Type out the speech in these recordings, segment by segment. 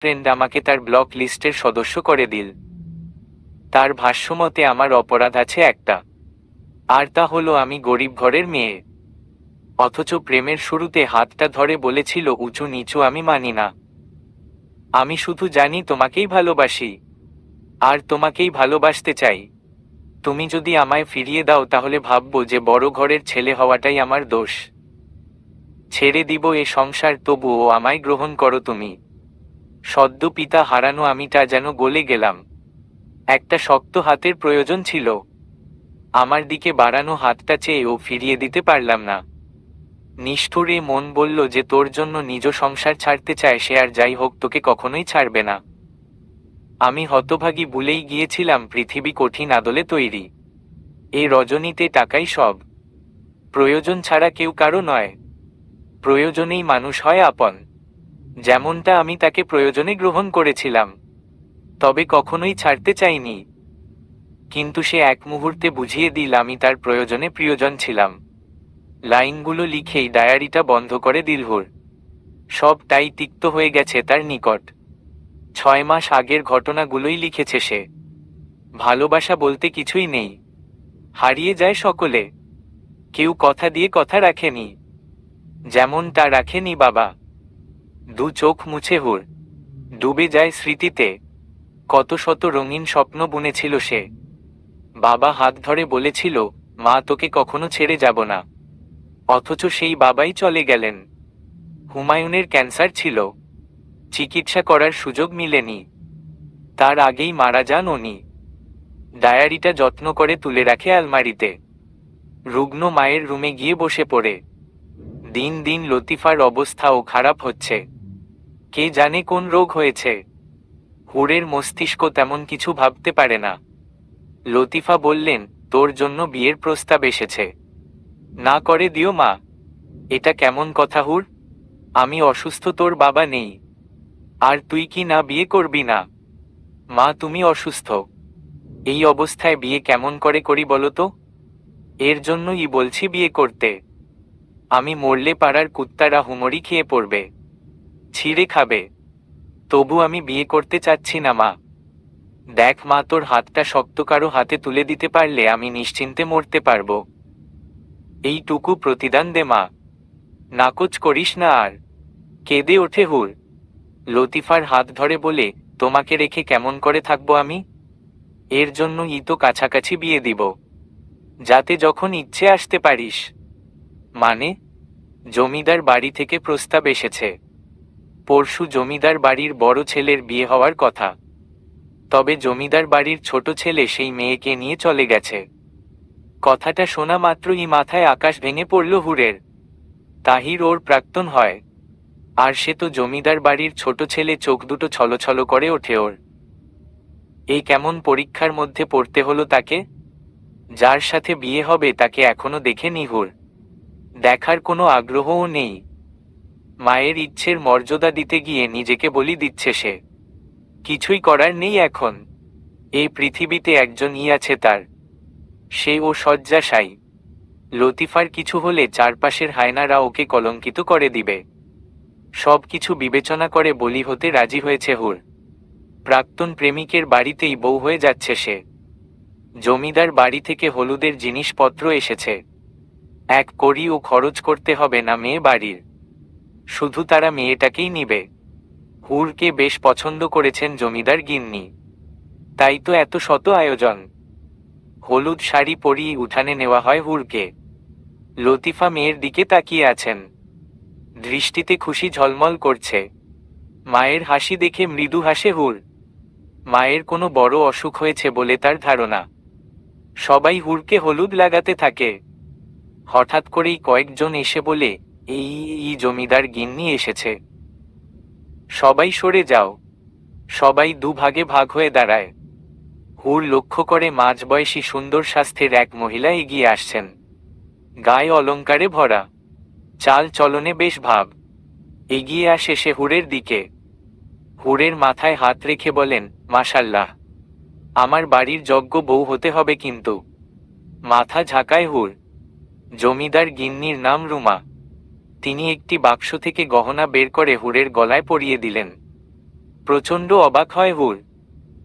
Friend আমাকে তার block লিস্টের সদস্য করে দিল। তার ভাষ্যমতে আমার অপরাধ আছে একটা, আর তা হলো আমি গরিব ঘরের মেয়ে। অথচ প্রেমের শুরুতে হাতটা ধরে বলেছিল উঁচু নিচু আমি মানি না। আমি শুধু জানি তোমাকেই ভালোবাসি, আর তোমাকেই ভালোবাসতে চাই। তুমি যদি আমায় ফিরিয়ে দাও তাহলে ভাববো যে বড় ঘরের ছেলে হওয়াটাই আমার দোষ। ছেড়ে দিব এ সংসার, তবুও আমায় গ্রহণ করো তুমি। সদ্য পিতা হারানো আমিটা যেন গলে গেলাম। একটা শক্ত হাতের প্রয়োজন ছিল। আমার দিকে বাড়ানো হাতটা চেয়েও ফিরিয়ে দিতে পারলাম না। নিষ্ঠুর এ মন বলল যে তোর জন্য নিজ সংসার ছাড়তে চায়, সে আর যাই হোক তোকে কখনোই ছাড়বে না। আমি হতভাগী, ভুলেই গিয়েছিলাম পৃথিবী কঠিন আদলে তৈরি। এ রজনীতে টাকাই সব। প্রয়োজন ছাড়া কেউ কারো নয়। প্রয়োজনেই মানুষ হয় আপন। যেমনটা আমি তাকে প্রয়োজনে গ্রহণ করেছিলাম, তবে কখনোই ছাড়তে চাইনি। কিন্তু সে এক মুহূর্তে বুঝিয়ে দিল আমি তার প্রয়োজনে প্রিয়জন ছিলাম। লাইনগুলো লিখেই ডায়েরিটা বন্ধ করে দিলহুর। সবটাই তিক্ত হয়ে গেছে তার নিকট। 6 মাস আগের ঘটনাগুলোই লিখেছে সে। ভালোবাসা বলতে কিছুই নেই, হারিয়ে যায় সকলে। কেউ কথা দিয়ে কথা রাখেনি, যেমনটা রাখেনি বাবা। দু চোখ মুছে হুর ডুবে যায় স্মৃতিতে। কত শত রঙিন স্বপ্ন বুনেছিল সে। বাবা হাত ধরে বলেছিল, মা তোকে কখনো ছেড়ে যাব না। অথচ সেই বাবাই চলে গেলেন। হুমায়ুনের ক্যান্সার ছিল, চিকিৎসা করার সুযোগ মিলেনি। তার আগেই মারা যান উনি। ডায়েরিটা যত্ন করে তুলে রাখে আলমারিতে। রুগ্ন মায়ের রুমে গিয়ে বসে পড়ে। দিন দিন লতিফার অবস্থাও খারাপ হচ্ছে। কে জানে কোন রোগ হয়েছে। হুরের মস্তিষ্ক তেমন কিছু ভাবতে পারে না। লতিফা বললেন, তোর জন্য বিয়ের প্রস্তাব এসেছে। না করে দিও মা। এটা কেমন কথা হুর? আমি অসুস্থ, তোর বাবা নেই, আর তুই কি না বিয়ে করবি না? মা তুমি অসুস্থ, এই অবস্থায় বিয়ে কেমন করে করি বলো তো? এর জন্যই বলছি বিয়ে করতে। আমি মরলে পাড়ার কুত্তারা হুমড়ি খেয়ে পড়বে, ছিঁড়ে খাবে। তবু আমি বিয়ে করতে চাচ্ছি না মা। দেখ মা, তোর হাতটা শক্ত কারো হাতে তুলে দিতে পারলে আমি নিশ্চিন্তে মরতে পারবো। এইটুকু প্রতিদান দে মা, নাকচ করিস না আর। কেঁদে ওঠে হুর। লতিফার হাত ধরে বলে, তোমাকে রেখে কেমন করে থাকবো আমি? এর জন্যই তো কাছাকাছি বিয়ে দিব, যাতে যখন ইচ্ছে আসতে পারিস। মানে? জমিদার বাড়ি থেকে প্রস্তাব এসেছে। পরশু জমিদার বাড়ির বড় ছেলের বিয়ে হওয়ার কথা। তবে জমিদার বাড়ির ছোট ছেলে সেই মেয়েকে নিয়ে চলে গেছে। কথাটা শোনা মাত্রই মাথায় আকাশ ভেঙে পড়ল হুরের। তাহির ওর প্রাক্তন হয়, আর সে তো জমিদার বাড়ির ছোট ছেলে। চোখ দুটো ছলছল করে ওঠে ওর। এই কেমন পরীক্ষার মধ্যে পড়তে হলো তাকে? যার সাথে বিয়ে হবে তাকে এখনো দেখেনি হুর, দেখার কোনো আগ্রহও নেই। মায়ের ইচ্ছের মর্যাদা দিতে গিয়ে নিজেকে বলি দিচ্ছে সে। কিছুই করার নেই এখন। এই পৃথিবীতে একজনই আছে তার, সে ও শয্যাশায়ী। লতিফার কিছু হলে চারপাশের হায়নারা ওকে কলঙ্কিত করে দিবে। সব কিছু বিবেচনা করে বলি হতে রাজি হয়েছে হুর। প্রাক্তন প্রেমিকের বাড়িতেই বউ হয়ে যাচ্ছে সে। জমিদার বাড়ি থেকে হলুদের জিনিসপত্র এসেছে। এক কড়িও খরচ করতে হবে না মেয়ে বাড়ির, শুধু তারা মেয়েটাকেই নিবে। হুরকে বেশ পছন্দ করেছেন জমিদার গিন্নি, তাই তো এত শত আয়োজন। হলুদ শাড়ি পরিয়ে উঠানে নেওয়া হয় হুরকে। লতিফা মেয়ের দিকে তাকিয়ে আছেন, দৃষ্টিতে খুশি ঝলমল করছে। মায়ের হাসি দেখে মৃদু হাসে হুর। মায়ের কোনো বড় অসুখ হয়েছে বলে তার ধারণা। সবাই হুরকে হলুদ লাগাতে থাকে। হঠাৎ করেই কয়েকজন এসে বলে, এই জমিদার গিন্নি এসেছে, সবাই সরে যাও। সবাই দুভাগে ভাগ হয়ে দাঁড়ায়। হুর লক্ষ্য করে মাঝবয়সী সুন্দর স্বাস্থ্যের এক মহিলা এগিয়ে আসছেন। গায়ে অলংকারে ভরা, চাল চলনে বেশ ভাব। এগিয়ে আসে সে হুরের দিকে। হুরের মাথায় হাত রেখে বলেন, মাশাল্লাহ, আমার বাড়ির যোগ্য বউ হতে হবে কিন্তু। মাথা ঝাঁকায় হুর। জমিদার গিন্নির নাম রুমা। তিনি একটি বাক্স থেকে গহনা বের করে হুরের গলায় পরিয়ে দিলেন। প্রচণ্ড অবাক হয় হুর।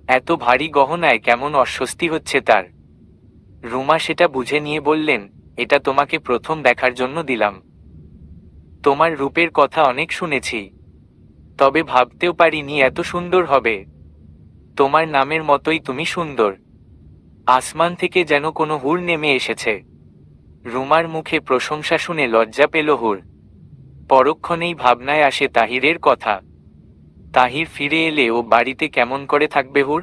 এত ভারী গহনায় কেমন অস্বস্তি হচ্ছে তার। রুমা সেটা বুঝে নিয়ে বললেন, এটা তোমাকে প্রথম দেখার জন্য দিলাম। তোমার রূপের কথা অনেক শুনেছি, তবে ভাবতেও পারিনি এত সুন্দর হবে। তোমার নামের মতোই তুমি সুন্দর। আসমান থেকে যেন কোনো হুর নেমে এসেছে। রুমার মুখে প্রশংসা শুনে লজ্জা পেল হুর। পরক্ষণেই ভাবনায় আসে তাহিরের কথা। তাহির ফিরে এলে ও বাড়িতে কেমন করে থাকবে হুর?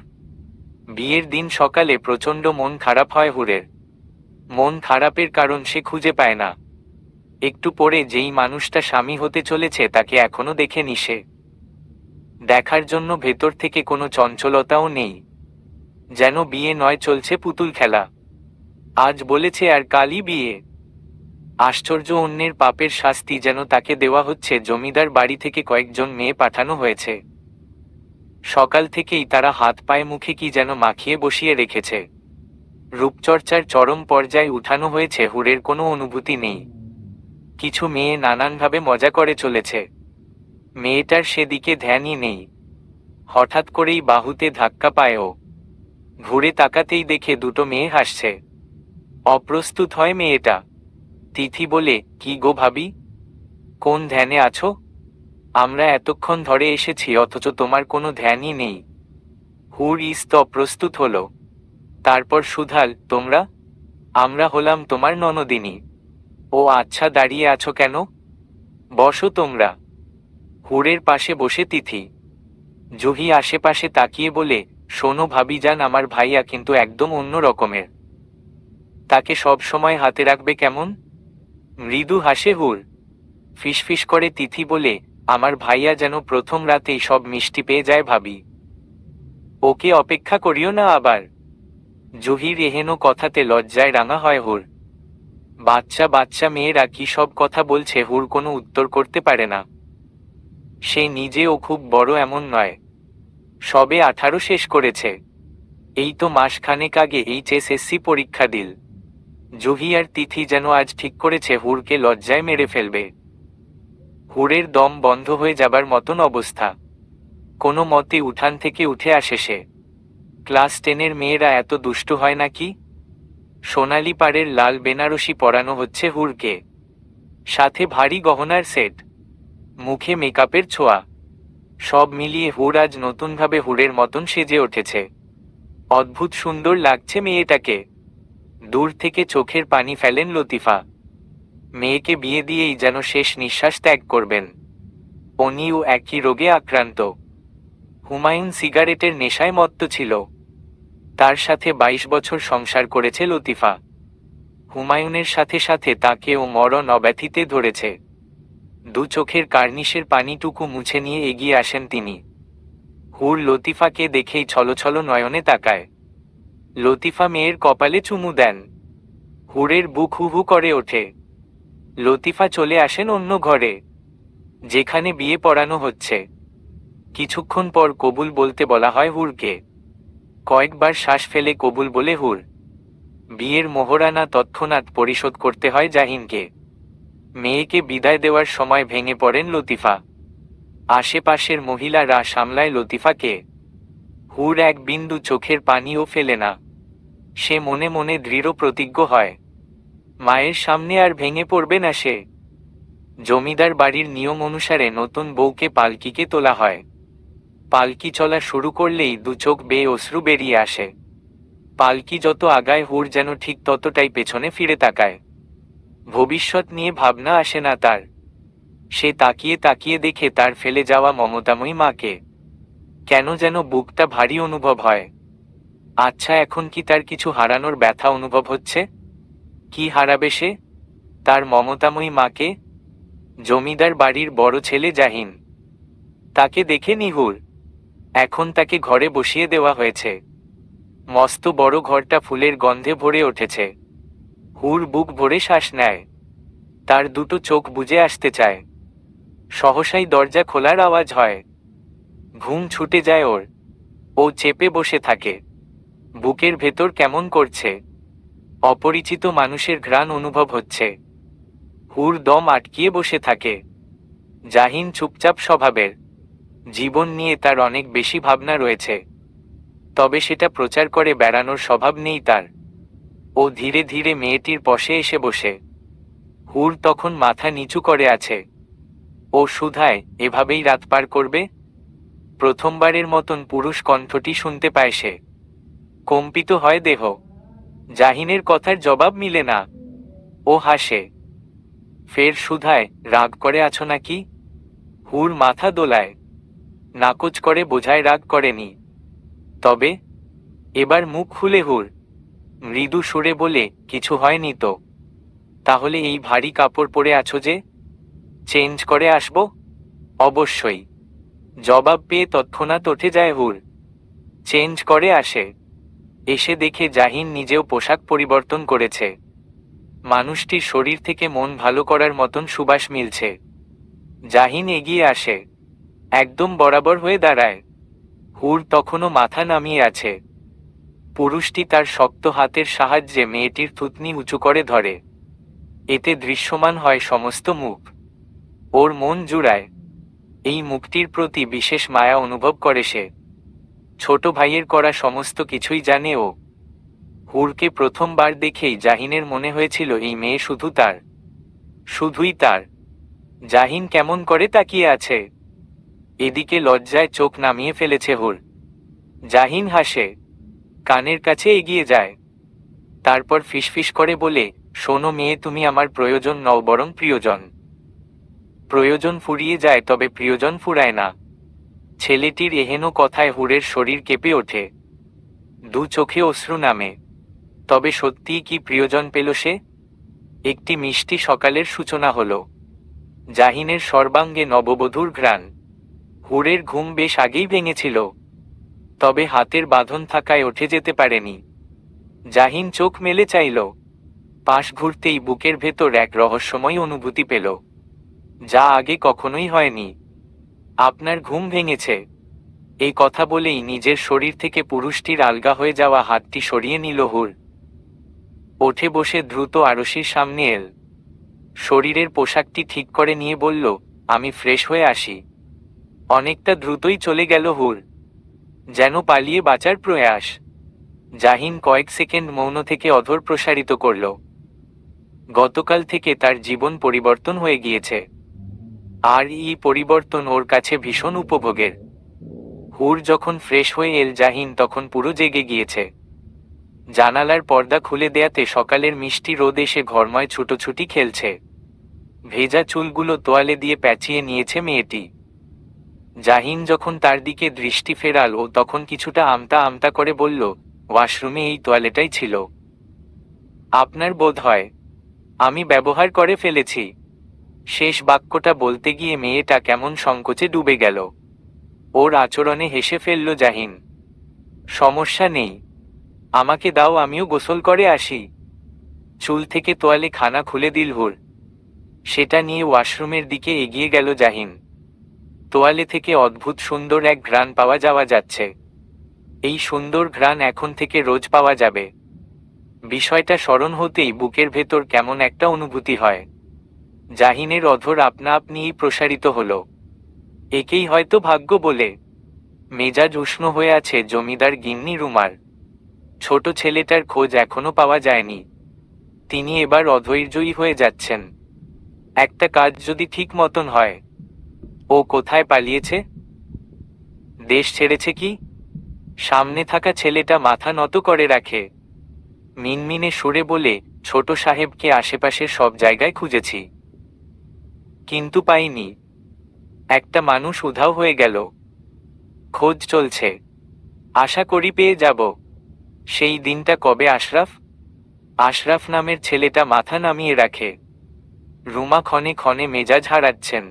বিয়ের দিন সকালে প্রচণ্ড মন খারাপ হয় হুরের। মন খারাপের কারণ সে খুঁজে পায় না। একটু পরে যেই মানুষটা স্বামী হতে চলেছে তাকে এখনো দেখেনি সে। দেখার জন্য ভেতর থেকে কোনো চঞ্চলতাও নেই। যেন বিয়ে নয়, চলছে পুতুল খেলা। আজ বলেছে আর কালই বিয়ে। আশ্চর্য, অন্যের পাপের শাস্তি যেন তাকে দেওয়া হচ্ছে। জমিদার বাড়ি থেকে কয়েকজন মেয়ে পাঠানো হয়েছে। সকাল থেকেই তারা হাত পায়ে মুখে কি যেন মাখিয়ে বসিয়ে রেখেছে। রূপচর্চার চরম পর্যায়ে উঠানো হয়েছে। হুরের কোনো অনুভূতি নেই। কিছু মেয়ে নানানভাবে মজা করে চলেছে। মেয়েটার সেদিকে ধ্যানই নেই। হঠাৎ করেই বাহুতে ধাক্কা পায় ও। ঘুরে তাকাতেই দেখে দুটো মেয়ে হাসছে। অপ্রস্তুত হয় মেয়েটা। তিথি বলে, কি গো ভাবি, কোন ধ্যানে আছো? আমরা এতক্ষণ ধরে এসেছি অথচ তোমার কোনো ধ্যানই নেই। হুর অপ্রস্তুত হলো। তারপর সুধাল, তোমরা? আমরা হলাম তোমার ননদিনী। ও আচ্ছা, দাঁড়িয়ে আছো কেন? বসো তোমরা। হুরের পাশে বসে তিথি। জুহি আশেপাশে তাকিয়ে বলে, শোনো ভাবিজান, আমার ভাইয়া কিন্তু একদম অন্য রকমের। তাকে সব সময় হাতে রাখবে কেমন? মৃদু হাসে হুর। ফিসফিস করে তিথি বলে, আমার ভাইয়া যেন প্রথম রাতেই সব মিষ্টি পেয়ে যায় ভাবি। ওকে অপেক্ষা করিও না আবার। জুহির এহেন কথাতে লজ্জায় রাঙা হয় হুর। বাচ্চা বাচ্চা মেয়েরা কি সব কথা বলছে, হুর কোনো উত্তর করতে পারে না। সে নিজেও খুব বড় এমন নয়। সবে 18 শেষ করেছে। এই তো মাসখানেক আগে এইচএসসি পরীক্ষা দিল। জুহি আর তিথি যেন আজ ঠিক করেছে হুরকে লজ্জায় মেরে ফেলবে। হুরের দম বন্ধ হয়ে যাবার মতন অবস্থা। কোনো মতে উঠান থেকে উঠে আসে সে। ক্লাস 10-এর মেয়েরা এত দুষ্টু হয় নাকি? সোনালি পাড়ের লাল বেনারসি পরানো হচ্ছে হুরকে, সাথে ভারী গহনার সেট, মুখে মেকআপের ছোঁয়া। সব মিলিয়ে হুর আজ নতুনভাবে হুরের মতন সেজে উঠেছে। অদ্ভুত সুন্দর লাগছে মেয়েটাকে। দূর থেকে চোখের পানি ফেলেন লতিফা। মেয়েকে বিয়ে দিয়েই যেন শেষ নিঃশ্বাস ত্যাগ করবেন। উনিও একই রোগে আক্রান্ত। হুমায়ুন সিগারেটের নেশায় মত্ত ছিল। তার সাথে 22 বছর সংসার করেছে লতিফা। হুমায়ুনের সাথে সাথে তাকেও মরণ অব্যথিতে ধরেছে। দু চোখের কার্নিশের পানিটুকু মুছে নিয়ে এগিয়ে আসেন তিনি। হুর লতিফাকে দেখেই ছলছল নয়নে তাকায়। লতিফা মেয়ের কপালে চুমু দেন। হুরের বুক হু হু করে ওঠে। লতিফা চলে আসেন অন্য ঘরে, যেখানে বিয়ে পড়ানো হচ্ছে। কিছুক্ষণ পর কবুল বলতে বলা হয় হুরকে। কয়েকবার শ্বাস ফেলে কবুল বলে হুর। বিয়ের মোহরানা তৎক্ষণাৎ পরিশোধ করতে হয় জাহিনকে। মেয়েকে বিদায় দেওয়ার সময় ভেঙে পড়েন লতিফা। আশেপাশের মহিলারা সামলায় লতিফাকে। হুর এক বিন্দু চোখের পানিও ফেলে না। সে মনে মনে দৃঢ় প্রতিজ্ঞ হয়, মায়ের সামনে আর ভেঙে পড়বে না সে। জমিদার বাড়ির নিয়ম অনুসারে নতুন বউকে পালকিকে তোলা হয়। পালকি চলা শুরু করলেই দু চোখ বেয়ে অশ্রু বেরিয়ে আসে। পালকি যত আগায় হুর যেন ঠিক ততটাই পেছনে ফিরে তাকায়। ভবিষ্যৎ নিয়ে ভাবনা আসে না তার। সে তাকিয়ে তাকিয়ে দেখে তার ফেলে যাওয়া মমতাময়ী মাকে। কেন যেন বুকটা ভারী অনুভব হয়। আচ্ছা, এখন কি তার কিছু হারানোর ব্যথা অনুভব হচ্ছে? কি হারাবে সে? তার মমতাময়ী মাকে। জমিদার বাড়ির বড় ছেলে জাহিন। তাকে দেখে নিহুর। এখন তাকে ঘরে বসিয়ে দেওয়া হয়েছে। মস্ত বড় ঘরটা ফুলের গন্ধে ভরে উঠেছে। হুর বুক ভরে শ্বাস নেয়। তার দুটো চোখ বুজে আসতে চায়। সহসাই দরজা খোলার আওয়াজ হয়। ঘুম ছুটে যায় ওর। ও চেপে বসে থাকে। বুকের ভেতর কেমন করছে। অপরিচিত মানুষের ঘ্রাণ অনুভব হচ্ছে। হুর দম আটকিয়ে বসে থাকে। জাহিন চুপচাপ স্বভাবের। জীবন নিয়ে তার অনেক বেশি ভাবনা রয়েছে, তবে সেটা প্রচার করে বেড়ানোর স্বভাব নেই তার। ও ধীরে ধীরে মেয়েটির পাশে এসে বসে। হুর তখন মাথা নিচু করে আছে। ও শুধায়, এভাবেই রাত পার করবে? প্রথমবারের মতন পুরুষ কণ্ঠটি শুনতে পায় সে। কম্পিত হয় দেহ। জাহিনের কথার জবাব মিলে না। ও হাসে। ফের শুধায়, রাগ করে আছো নাকি? হুর মাথা দোলায়, নাকচ করে বোঝায় রাগ করেনি। তবে এবার মুখ খুলে হুর মৃদু সুরে বলে, কিছু হয়নি তো। তাহলে এই ভারী কাপড় পরে আছো যে? চেঞ্জ করে আসবো? অবশ্যই। জবাব পেয়ে তৎক্ষণাৎ উঠে যায় হুর। চেঞ্জ করে আসে। এসে দেখে জাহিন নিজেও পোশাক পরিবর্তন করেছে। মানুষটির শরীর থেকে মন ভালো করার মতন সুবাস মিলছে। জাহিন এগিয়ে আসে, একদম বরাবর হয়ে দাঁড়ায়। হুর তখনও মাথা নামিয়ে আছে। পুরুষটি তার শক্ত হাতের সাহায্যে মেয়েটির থুতনি উঁচু করে ধরে। এতে দৃশ্যমান হয় সমস্ত মুখ। ওর মন জুড়ায়। এই মুখটির প্রতি বিশেষ মায়া অনুভব করে সে। ছোট ভাইয়ের করা সমস্ত কিছুই জানে ও। হুরকে প্রথমবার দেখেই জাহিনের মনে হয়েছিল এই মেয়ে শুধু তার, শুধুই তার। জাহিন কেমন করে তাকিয়ে আছে। এদিকে লজ্জায় চোখ নামিয়ে ফেলেছে হুর। জাহিন হাসে, কানের কাছে এগিয়ে যায়। তারপর ফিসফিস করে বলে, শোনো মেয়ে, তুমি আমার প্রয়োজন নও, বরং প্রিয়জন। প্রয়োজন ফুরিয়ে যায়, তবে প্রিয়জন ফুরায় না। ছেলেটির এহেন কথায় হুরের শরীর কেঁপে ওঠে। দু চোখে অশ্রু নামে। তবে সত্যিই কি প্রিয়জন পেল সে? একটি মিষ্টি সকালের সূচনা হল। জাহিনের সর্বাঙ্গে নববধূর ঘ্রাণ। হুরের ঘুম বেশ আগেই ভেঙেছিল, তবে হাতের বাঁধন থাকায় উঠে যেতে পারেনি। জাহিন চোখ মেলে চাইল। পাশ ঘুরতেই বুকের ভেতর এক রহস্যময় অনুভূতি পেল, যা আগে কখনোই হয়নি। আপনার ঘুম ভেঙেছে, এই কথা বলেই নিজের শরীর থেকে পুরুষটির আলগা হয়ে যাওয়া হাতটি সরিয়ে নিল হুর। ওঠে বসে দ্রুত আরশির সামনে এল। শরীরের পোশাকটি ঠিক করে নিয়ে বলল, আমি ফ্রেশ হয়ে আসি। অনেকটা দ্রুতই চলে গেল হুর, যেন পালিয়ে বাঁচার প্রয়াস। জাহিন কয়েক সেকেন্ড মৌন থেকে অধর প্রসারিত করল। গতকাল থেকে তার জীবন পরিবর্তন হয়ে গিয়েছে, আর এই পরিবর্তন ওর কাছে ভীষণ উপভোগের। হুর যখন ফ্রেশ হয়ে এল, জাহিন তখন পুরো জেগে গিয়েছে। জানালার পর্দা খুলে দেয়াতে সকালের মিষ্টি রোদ এসে ঘরময় ছুটোছুটি খেলছে। ভেজা চুলগুলো তোয়ালে দিয়ে প্যাঁচিয়ে নিয়েছে মেয়েটি। জাহিন যখন তার দিকে দৃষ্টি ফেরাল, ও তখন কিছুটা আমতা আমতা করে বলল, ওয়াশরুমে এই তোয়ালেটাই ছিল। আপনার বোধ হয় আমি ব্যবহার করে ফেলেছি। শেষ বাক্যটা বলতে গিয়ে মেয়েটা কেমন সংকোচে ডুবে গেল। ওর আচরণে হেসে ফেলল জাহিন। সমস্যা নেই, আমাকে দাও, আমিও গোসল করে আসি। চুল থেকে তোয়ালে খানা খুলে দিল হুর। সেটা নিয়ে ওয়াশরুমের দিকে এগিয়ে গেল জাহিন। তোয়ালে থেকে অদ্ভুত সুন্দর এক ঘ্রাণ পাওয়া যাওয়া যাচ্ছে। এই সুন্দর ঘ্রাণ এখন থেকে রোজ পাওয়া যাবে। বিষয়টা স্মরণ হতেই বুকের ভেতর কেমন একটা অনুভূতি হয়। জাহিনের অধর আপনা আপনিই প্রসারিত হল। একেই হয়তো ভাগ্য বলে। মেজাজ উষ্ণ হয়ে আছে জমিদার গিন্নি রুমার। ছোট ছেলেটার খোঁজ এখনো পাওয়া যায়নি। তিনি এবার অধৈর্যই হয়ে যাচ্ছেন। একটা কাজ যদি ঠিক মতন হয়। ও কোথায় পালিয়েছে? দেশ ছেড়েছে কি? সামনে থাকা ছেলেটা মাথা নত করে রাখে। মিনমিনে সুরে বলে, ছোট সাহেবকে আশেপাশের সব জায়গায় খুঁজেছি, কিন্তু পাইনি। একটা মানুষ উধাও হয়ে গেল। খোঁজ চলছে, আশা করি পেয়ে যাব। সেই দিনটা কবে আশরাফ? আশরাফ নামের ছেলেটা মাথা নামিয়ে রাখে। রুমা ক্ষণে ক্ষণে মেজাজ হারাচ্ছেন।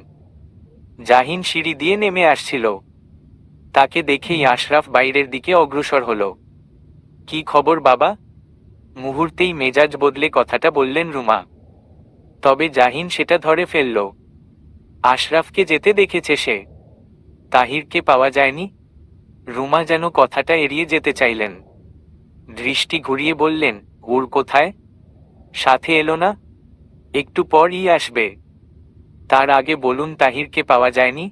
জাহিন সিঁড়ি দিয়ে নেমে আসছিল। তাকে দেখেই আশরাফ বাইরের দিকে অগ্রসর হল। কি খবর বাবা? মুহূর্তেই মেজাজ বদলে কথাটা বললেন রুমা। তবে জাহিন সেটা ধরে ফেলল। আশরাফকে যেতে দেখেছে সে, তাহিরকে পাওয়া যায়নি। রুমা যেন কথাটা এড়িয়ে যেতে চাইলেন। দৃষ্টি ঘুরিয়ে বললেন, ওর কোথায়? সাথে এলো না? একটু পরই আসবে। তার আগে বলুন, তাহিরকে পাওয়া যায়নি?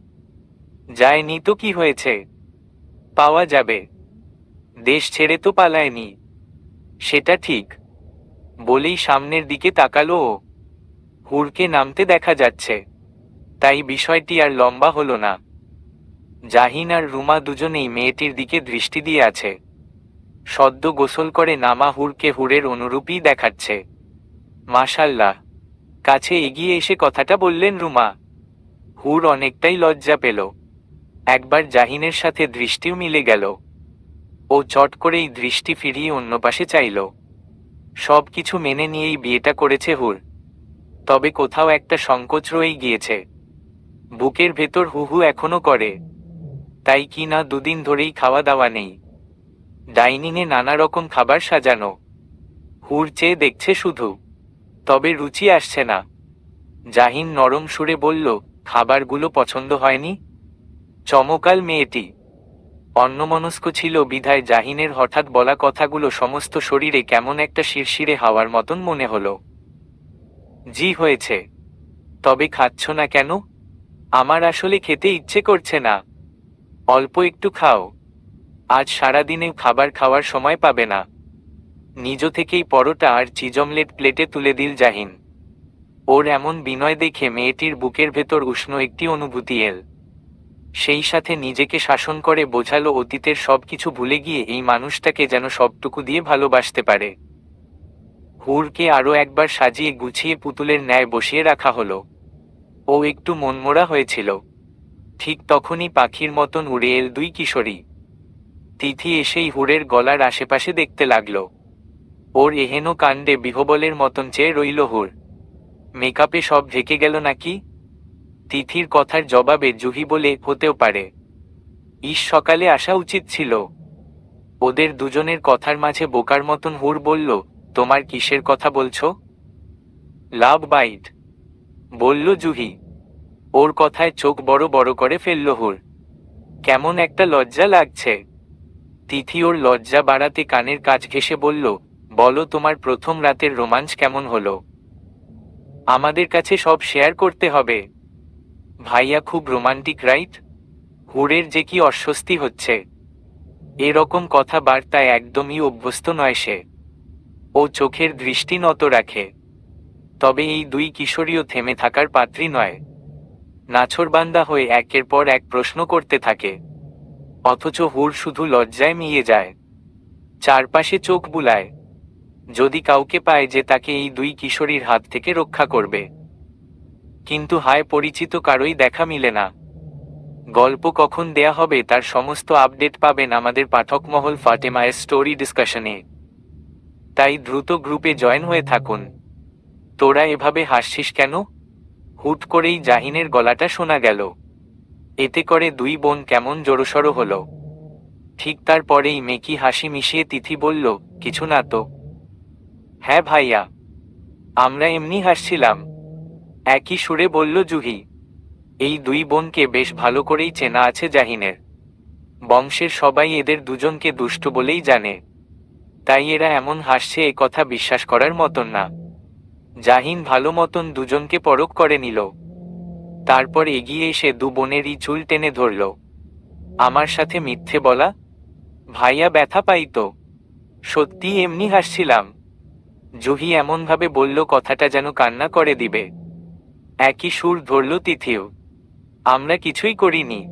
যায়নি তো কি হয়েছে, পাওয়া যাবে। দেশ ছেড়ে তো পালায়নি। সেটা ঠিক। বলেই সামনের দিকে তাকালো ও। হুরকে নামতে দেখা যাচ্ছে। তাই বিষয়টি আর লম্বা হলো না। জাহিন আর রুমা দুজনেই মেয়েটির দিকে দৃষ্টি দিয়ে আছে। সদ্য গোসল করে নামা হুরকে হুরের অনুরূপই দেখাচ্ছে। মাশাল্লাহ। কাছে এগিয়ে এসে কথাটা বললেন রুমা। হুর অনেকটাই লজ্জা পেল। একবার জাহিনের সাথে দৃষ্টিও মিলে গেল। ও চট করেই দৃষ্টি ফিরিয়ে অন্য পাশে চাইল। সব কিছু মেনে নিয়েই বিয়েটা করেছে হুর। তবে কোথাও একটা সংকোচ রয়েই গিয়েছে। বুকের ভেতর হু হু এখনো করে। তাই কি না দুদিন ধরেই খাওয়া দাওয়া নেই। ডাইনিংয়ে নানা রকম খাবার সাজানো। হুর চেয়ে দেখছে শুধু। তবে রুচি আসছে না। জাহিন নরম সুরে বলল, খাবারগুলো পছন্দ হয়নি? চমকাল মেয়েটি। অন্যমনস্ক ছিল বিধায় জাহিনের হঠাৎ বলা কথাগুলো সমস্ত শরীরে কেমন একটা শিরশিরে হাওয়ার মতন মনে হলো। জি হয়েছে। তবে খাচ্ছ না কেন? আমার আসলে খেতে ইচ্ছে করছে না। অল্প একটু খাও। আজ সারাদিনে খাবার খাওয়ার সময় পাবে না। নিজ থেকেই পরোটা আর চিজ অমলেট প্লেটে তুলে দিল জাহিন। ওর এমন বিনয় দেখে মেয়েটির বুকের ভেতর উষ্ণ একটি অনুভূতি এল। সেই সাথে নিজেকে শাসন করে বোঝালো অতীতের সবকিছু ভুলে গিয়ে এই মানুষটাকে যেন সবটুকু দিয়ে ভালোবাসতে পারে। হুরকে আরও একবার সাজিয়ে গুছিয়ে পুতুলের ন্যায় বসিয়ে রাখা হলো। ও একটু মনমোড়া হয়েছিল। ঠিক তখনই পাখির মতন উড়ে এল দুই কিশোরী। তিথি এসেই হুরের গলার আশেপাশে দেখতে লাগল। ওর এহেন কাণ্ডে বিহবলের মতন চেয়ে রইল হুর। মেকআপে সব ঢেকে গেল নাকি? তিথির কথার জবাবে জুহি বলে, হতেও পারে। সকালে আসা উচিত ছিল। ওদের দুজনের কথার মাঝে বোকার মতন হুর বলল, তোমার কিসের কথা বলছো? লাভ বাইট, বলল জুহি। ওর কথায় চোখ বড় বড় করে ফেলল হুর। কেমন একটা লজ্জা লাগছে। তিথি ওর লজ্জা বাড়াতে কানের কাছ ঘেঁষে বলল, বলো তোমার প্রথম রাতের রোমাঞ্চ কেমন হলো? আমাদের কাছে সব শেয়ার করতে হবে। ভাইয়া খুব রোমান্টিক রাইট? হুরের যে কি অস্বস্তি হচ্ছে। এরকম কথাবার্তায় একদমই অভ্যস্ত নয় সে। ও চোখের দৃষ্টি নত রাখে। তবে এই দুই কিশোরীও থেমে থাকার পাত্রী নয়। নাছোড়বান্দা হয়ে একের পর এক প্রশ্ন করতে থাকে। অথচ হুর শুধু লজ্জায় মিয়ে যায়। চারপাশে চোখ বুলায়। যদি কাউকে পায় যে তাকে এই দুই কিশোরীর হাত থেকে রক্ষা করবে। কিন্তু হায়, পরিচিত কারোই দেখা মিলে না। গল্প কখন দেয়া হবে তার সমস্ত আপডেট পাবেন আমাদের পাঠকমহল ফাতেমায়ের স্টোরি ডিসকাশনে। তাই দ্রুত গ্রুপে জয়েন হয়ে থাকুন। তোরা এভাবে হাসছিস কেন? হুট করেই জাহিনের গলাটা শোনা গেল। এতে করে দুই বোন কেমন জড়সড় হলো। ঠিক তারপরেই মেকি হাসি মিশিয়ে তিথি বলল, কিছু না তো। হ্যাঁ ভাইয়া, আমরা এমনি হাসছিলাম, একই সুরে বলল জুহি। এই দুই বোনকে বেশ ভালো করেই চেনা আছে জাহিনের। বংশের সবাই এদের দুজনকে দুষ্টু বলেই জানে। তাই এরা এমন হাসছে এ কথা বিশ্বাস করার মতন না। জাহিন ভালো মতন দুজনকে পরখ করে নিল। তারপর এগিয়ে এসে দু বোনেরই চুল টেনে ধরল। আমার সাথে মিথ্যে বলা? ভাইয়া ব্যথা পাইতো। সত্যি এমনি হাসছিলাম। জুহি এমনভাবে বলল কথাটা যেন কান্না করে দিবে। একই সুর ধরল তিথিও। আমরা কিছুই করিনি।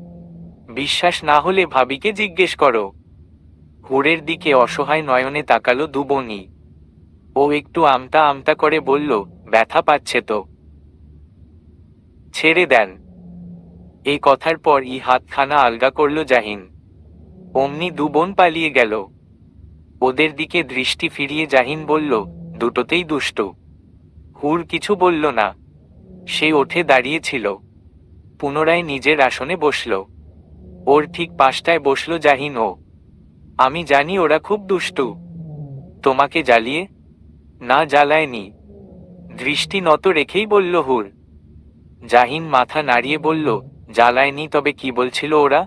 বিশ্বাস না হলে ভাবিকে জিজ্ঞেস করো। হুরের দিকে অসহায় নয়নে তাকালো দু বোনই। ও একটু আমতা আমতা করে বলল, ব্যথা পাচ্ছে তো। ছেড়ে দেন। এই কথার পর হাতখানা আলগা করল জাহিন। অমনি দু বোন পালিয়ে গেল। ওদের দিকে দৃষ্টি ফিরিয়ে জাহিন বলল, দুটোতেই দুষ্টু। হুর কিছু বলল না। সে উঠে দাঁড়িয়েছিল। পুনরায় নিজের আসনে বসল। ওর ঠিক পাশটায় বসল জাহিন ও। আমি জানি ওরা খুব দুষ্টু। তোমাকে জ্বালিয়ে? না, জ্বালায়নি। দৃষ্টি নত রেখেই বলল হুর। জাহিন মাথা নাড়িয়ে বলল, জ্বালায়নি, তবে কি বলছিল ওরা?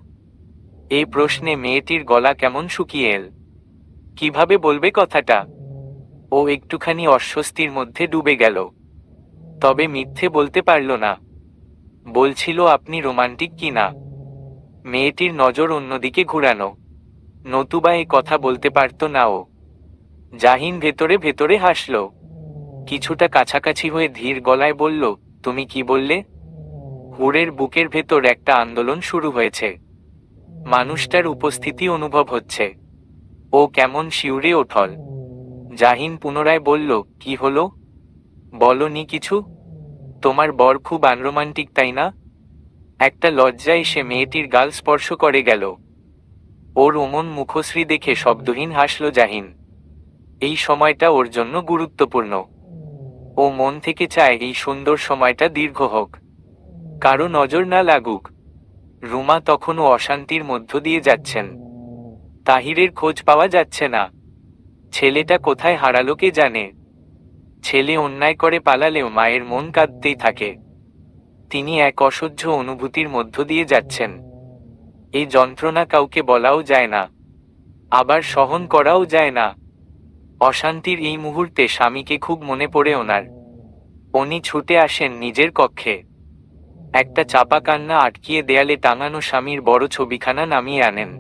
এই প্রশ্নে মেয়েটির গলা কেমন শুকিয়ে এল। কিভাবে বলবে কথাটা? ও একটুখানি অস্বস্তির মধ্যে ডুবে গেল। তবে মিথ্যে বলতে পারল না। বলছিল আপনি রোমান্টিক কি না। মেয়েটির নজর অন্যদিকে ঘুরানো, নতুবা এ কথা বলতে পারত না ও। জাহিন ভেতরে ভেতরে হাসল, কিছুটা কাছাকাছি হয়ে ধীর গলায় বলল, তুমি কি বললে? হুরের বুকের ভেতর একটা আন্দোলন শুরু হয়েছে। মানুষটার উপস্থিতি অনুভব হচ্ছে। ও কেমন শিউরে ওঠল। জাহিন পুনরায় বলল, কি হলো? বলনি কিছু? তোমার বর খুব আনরোমান্টিক, তাই না? একটা লজ্জা এসে মেয়েটির গাল স্পর্শ করে গেল। ওর অমন মুখশ্রী দেখে শব্দহীন হাসল জাহিন। এই সময়টা ওর জন্য গুরুত্বপূর্ণ। ও মন থেকে চায় এই সুন্দর সময়টা দীর্ঘ হোক, কারো নজর না লাগুক। রুমা তখনও অশান্তির মধ্য দিয়ে যাচ্ছেন। তাহিরের খোঁজ পাওয়া যাচ্ছে না। ছেলেটা কোথায় হারালো কে জানে। ছেলে অন্যায় করে পালালেও মায়ের মন কাঁদতেই থাকে। তিনি এক অসহ্য অনুভূতির মধ্য দিয়ে যাচ্ছেন। এই যন্ত্রণা কাউকে বলাও যায় না, আবার সহন করাও যায় না। অশান্তির এই মুহূর্তে স্বামীকে খুব মনে পড়ে ওনার। উনি ছুটে আসেন নিজের কক্ষে। একটা চাপা কান্না আটকিয়ে দেয়ালে টাঙানো স্বামীর বড় ছবিখানা নামিয়ে আনেন।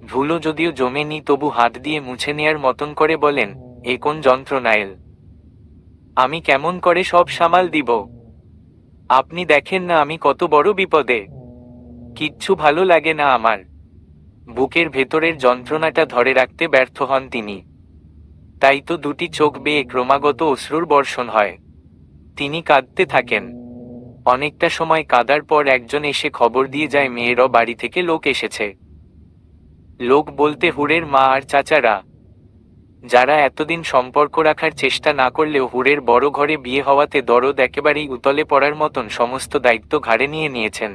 ধুলো যদিও জমেনি, তবু হাত দিয়ে মুছে নেয়ার মতন করে বলেন, এ কোন যন্ত্রণা এল? আমি কেমন করে সব সামাল দিব? আপনি দেখেন না আমি কত বড় বিপদে। কিচ্ছু ভালো লাগে না আমার। বুকের ভেতরের যন্ত্রণাটা ধরে রাখতে ব্যর্থ হন তিনি। তাই তো দুটি চোখ বেয়ে ক্রমাগত অশ্রুর বর্ষণ হয়। তিনি কাঁদতে থাকেন। অনেকটা সময় কাঁদার পর একজন এসে খবর দিয়ে যায় মেয়েরও বাড়ি থেকে লোক এসেছে। লোক বলতে হুরের মা আর চাচারা, যারা এতদিন সম্পর্ক রাখার চেষ্টা না করলেও হুরের বড় ঘরে বিয়ে হওয়াতে দরদ একেবারেই উতলে পড়ার মতন সমস্ত দায়িত্ব ঘাড়ে নিয়ে নিয়েছেন।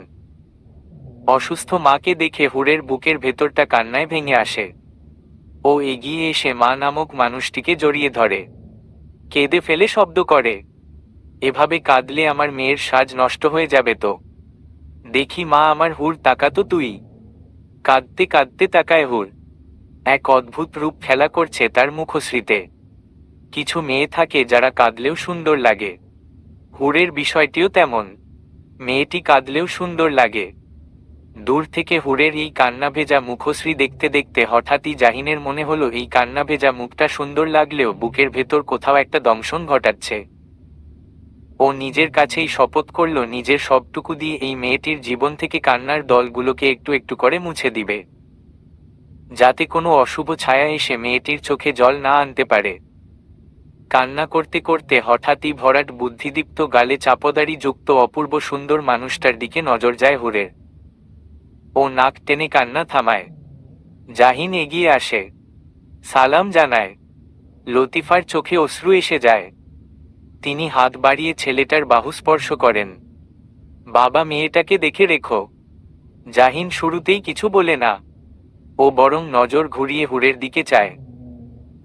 অসুস্থ মাকে দেখে হুরের বুকের ভেতরটা কান্নায় ভেঙে আসে। ও এগিয়ে এসে মা নামক মানুষটিকে জড়িয়ে ধরে, কেঁদে ফেলে শব্দ করে, এভাবে কাঁদলে আমার মেয়ের সাজ নষ্ট হয়ে যাবে তো। দেখি মা আমার, হুর তাকা তো তুই। কাঁদতে কাঁদতে তাকায় হুর। এক অদ্ভুত রূপ খেলা করছে তার মুখশ্রীতে। কিছু মেয়ে থাকে যারা কাঁদলেও সুন্দর লাগে। হুরের বিষয়টিও তেমন। মেয়েটি কাঁদলেও সুন্দর লাগে। দূর থেকে হুরের এই কান্না ভেজা মুখশ্রী দেখতে দেখতে হঠাৎই জাহিনের মনে হলো এই কান্না ভেজা মুখটা সুন্দর লাগলেও বুকের ভেতর কোথাও একটা দংশন ঘটাচ্ছে। ও নিজের কাছেই শপথ করল নিজের সবটুকু দিয়ে এই মেয়েটির জীবন থেকে কান্নার দলগুলোকে একটু একটু করে মুছে দিবে, যাতে কোনো অশুভ ছায়া এসে মেয়েটির চোখে জল না আনতে পারে। কান্না করতে করতে হঠাৎই ভরাট বুদ্ধিদীপ্ত গালে চাপদারি যুক্ত অপূর্ব সুন্দর মানুষটার দিকে নজর যায় হুরের। ও নাক টেনে কান্না থামায়। জাহিন এগিয়ে আসে, সালাম জানায়। লতিফার চোখে অশ্রু এসে যায়। তিনি হাত বাড়িয়ে ছেলেটার বাহু স্পর্শ করেন। বাবা, মেয়েটাকে দেখে রেখো। জাহিন শুরুতেই কিছু বলে না। ও বরং নজর ঘুরিয়ে হুরের দিকে চায়।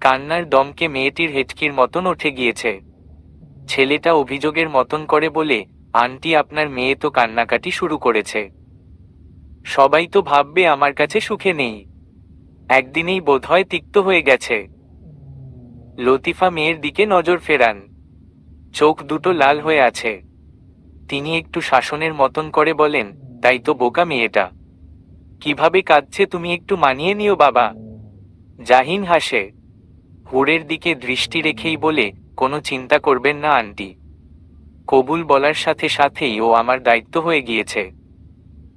কান্নার দমকে মেয়েটির হেঁচকির মতন উঠে গিয়েছে। ছেলেটা অভিযোগের মতন করে বলে, আন্টি আপনার মেয়ে তো কান্নাকাটি শুরু করেছে। সবাই তো ভাববে আমার কাছে সুখে নেই। একদিনেই বোধহয় তিক্ত হয়ে গেছে। লতিফা মেয়ের দিকে নজর ফেরান। চোখ দুটো লাল হয়ে আছে। তিনি একটু শাসনের মতন করে বলেন, তাই তো বোকা মেয়েটা। কিভাবে কাঁদছে তুমি একটু মানিয়ে নিও বাবা। জাহিন হাসে। হুরের দিকে দৃষ্টি রেখেই বলে, কোনো চিন্তা করবেন না আন্টি। কবুল বলার সাথে সাথেই ও আমার দায়িত্ব হয়ে গিয়েছে।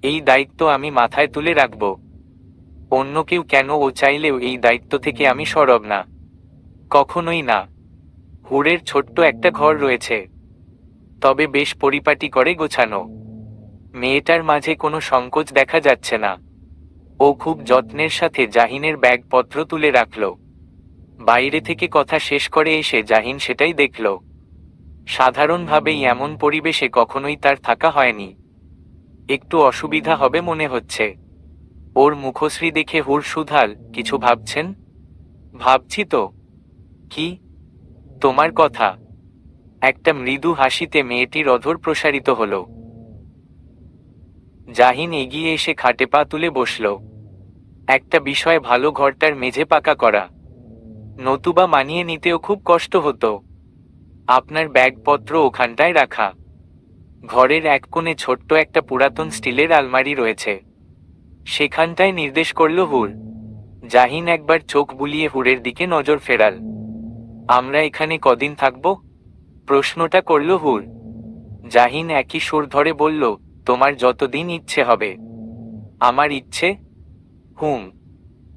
এই দায়িত্ব আমি মাথায় তুলে রাখব। অন্য কেউ কেন ও চাইলেও এই দায়িত্ব থেকে আমি সরব না, কখনোই না। হুরের ছোট্ট একটা ঘর রয়েছে, তবে বেশ পরিপাটি করে গোছানো। মেয়েটার মাঝে কোনো সংকোচ দেখা যাচ্ছে না। ও খুব যত্নের সাথে জাহিনের ব্যাগপত্র তুলে রাখল। বাইরে থেকে কথা শেষ করে এসে জাহিন সেটাই দেখল। সাধারণভাবেই এমন পরিবেশে কখনোই তার থাকা হয়নি। একটু অসুবিধা হবে মনে হচ্ছে। ওর মুখশ্রী দেখে হুর সুধাল, কিছু ভাবছেন? ভাবছি তো। কি? তোমার কথা। একটা মৃদু হাসিতে মেয়েটির অধর প্রসারিত হল। জাহিন এগিয়ে এসে খাটে পা তুলে বসল। একটা বিষয় ভালো, ঘরটার মেঝে পাকা করা, নতুবা মানিয়ে নিতেও খুব কষ্ট হতো। আপনার ব্যাগপত্র ওখানটায় রাখা। ঘরের এক কোণে ছোট্ট একটা পুরাতন স্টিলের আলমারি রয়েছে। সেখানটায় নির্দেশ করল হুর। জাহিন একবার চোখ বুলিয়ে হুরের দিকে নজর ফেরাল। আমরা এখানে কদিন থাকব? প্রশ্নটা করল হুর। জাহিন একই সুর ধরে বলল, তোমার যতদিন ইচ্ছে হবে। আমার ইচ্ছে? হুম।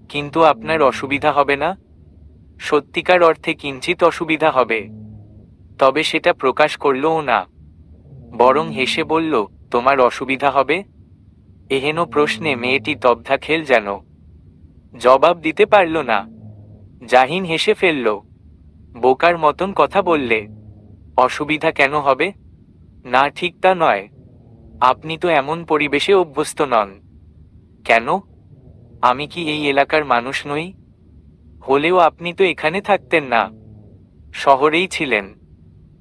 কিন্তু আপনার অসুবিধা হবে না? সত্যিকার অর্থে কিঞ্চিত অসুবিধা হবে। তবে সেটা প্রকাশ করলও না, বরং হেসে বলল, তোমার অসুবিধা হবে? এহেন প্রশ্নে মেয়েটি তব্ধা খেল যেন। জবাব দিতে পারল না। জাহিন হেসে ফেলল। বোকার মতন কথা বললে। অসুবিধা কেন হবে? না, ঠিক তা নয়। আপনি তো এমন পরিবেশে অভ্যস্ত নন। কেন? আমি কি এই এলাকার মানুষ নই? হলেও আপনি তো এখানে থাকতেন না, শহরেই ছিলেন।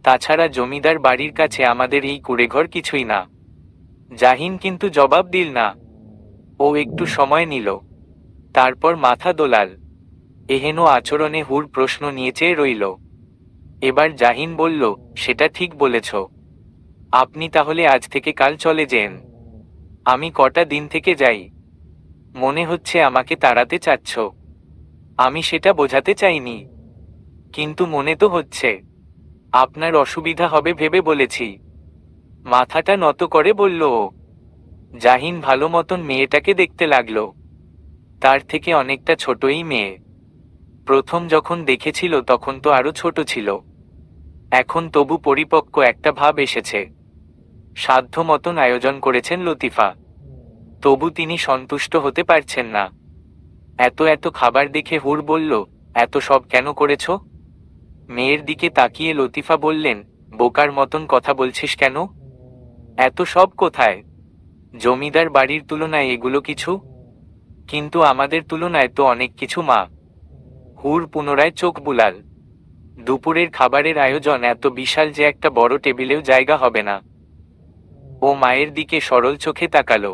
তাছাড়া জমিদার বাড়ির কাছে আমাদের এই কুঁড়েঘর কিছুই না। জাহিন কিন্তু জবাব দিল না। ও একটু সময় নিল, তারপর মাথা দোলাল। এহেন আচরণে হুর প্রশ্ন নিয়ে চেয়ে রইল। এবার জাহিন বলল, সেটা ঠিক বলেছ। আপনি তাহলে আজ থেকে কাল চলে যেন। আমি কটা দিন থেকে যাই। মনে হচ্ছে আমাকে তাড়াতে চাচ্ছ। আমি সেটা বোঝাতে চাইনি, কিন্তু মনে তো হচ্ছে। আপনার অসুবিধা হবে ভেবে বলেছি। মাথাটা নত করে বলল ও। জাহিন ভালো মতন মেয়েটাকে দেখতে লাগলো। তার থেকে অনেকটা ছোটই মেয়ে। প্রথম যখন দেখেছিল তখন তো আরো ছোট ছিল। এখন তবু পরিপক্ক একটা ভাব এসেছে। সাধ্য মতন আয়োজন করেছেন লতিফা, তবু তিনি সন্তুষ্ট হতে পারছেন না। এত এত খাবার দেখে হুর বলল, এত সব কেন করেছ? মেয়ের দিকে তাকিয়ে লতিফা বললেন, বোকার মতন কথা বলছিস কেন? এত সব কোথায়? জমিদার বাড়ির তুলনায় এগুলো কিছু? কিন্তু আমাদের তুলনায় তো অনেক কিছু মা। হুর পুনরায় চোখ বুলাল। দুপুরের খাবারের আয়োজন এত বিশাল যে একটা বড় টেবিলেও জায়গা হবে না। ও মায়ের দিকে সরল চোখে তাকালো।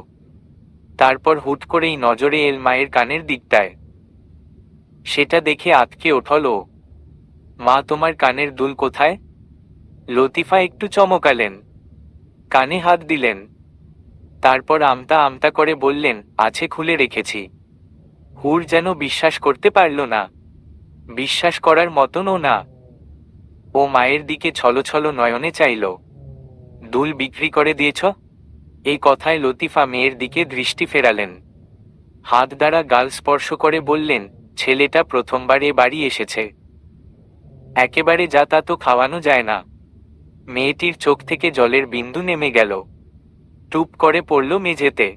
তারপর হুট করেই নজরে এল মায়ের কানের দিকটায়। সেটা দেখে আঁতকে উঠল ও। মা, তোমার কানের দুল কোথায়? লতিফা একটু চমকালেন, কানে হাত দিলেন। তারপর আমতা আমতা করে বললেন, আছে, খুলে রেখেছি। হুর যেন বিশ্বাস করতে পারল না। বিশ্বাস করার মতনও না। ও মায়ের দিকে ছলছল নয়নে চাইল। দুল বিক্রি করে দিয়েছ? এই কথায় লতিফা মেয়ের দিকে দৃষ্টি ফেরালেন। হাত দ্বারা গাল স্পর্শ করে বললেন, ছেলেটা প্রথমবার এ বাড়ি এসেছে। একেবারে যা তা তো খাওয়ানো যায় না। মেয়েটির চোখ থেকে জলের বিন্দু নেমে গেল, টুপ করে পড়ল মেঝেতে।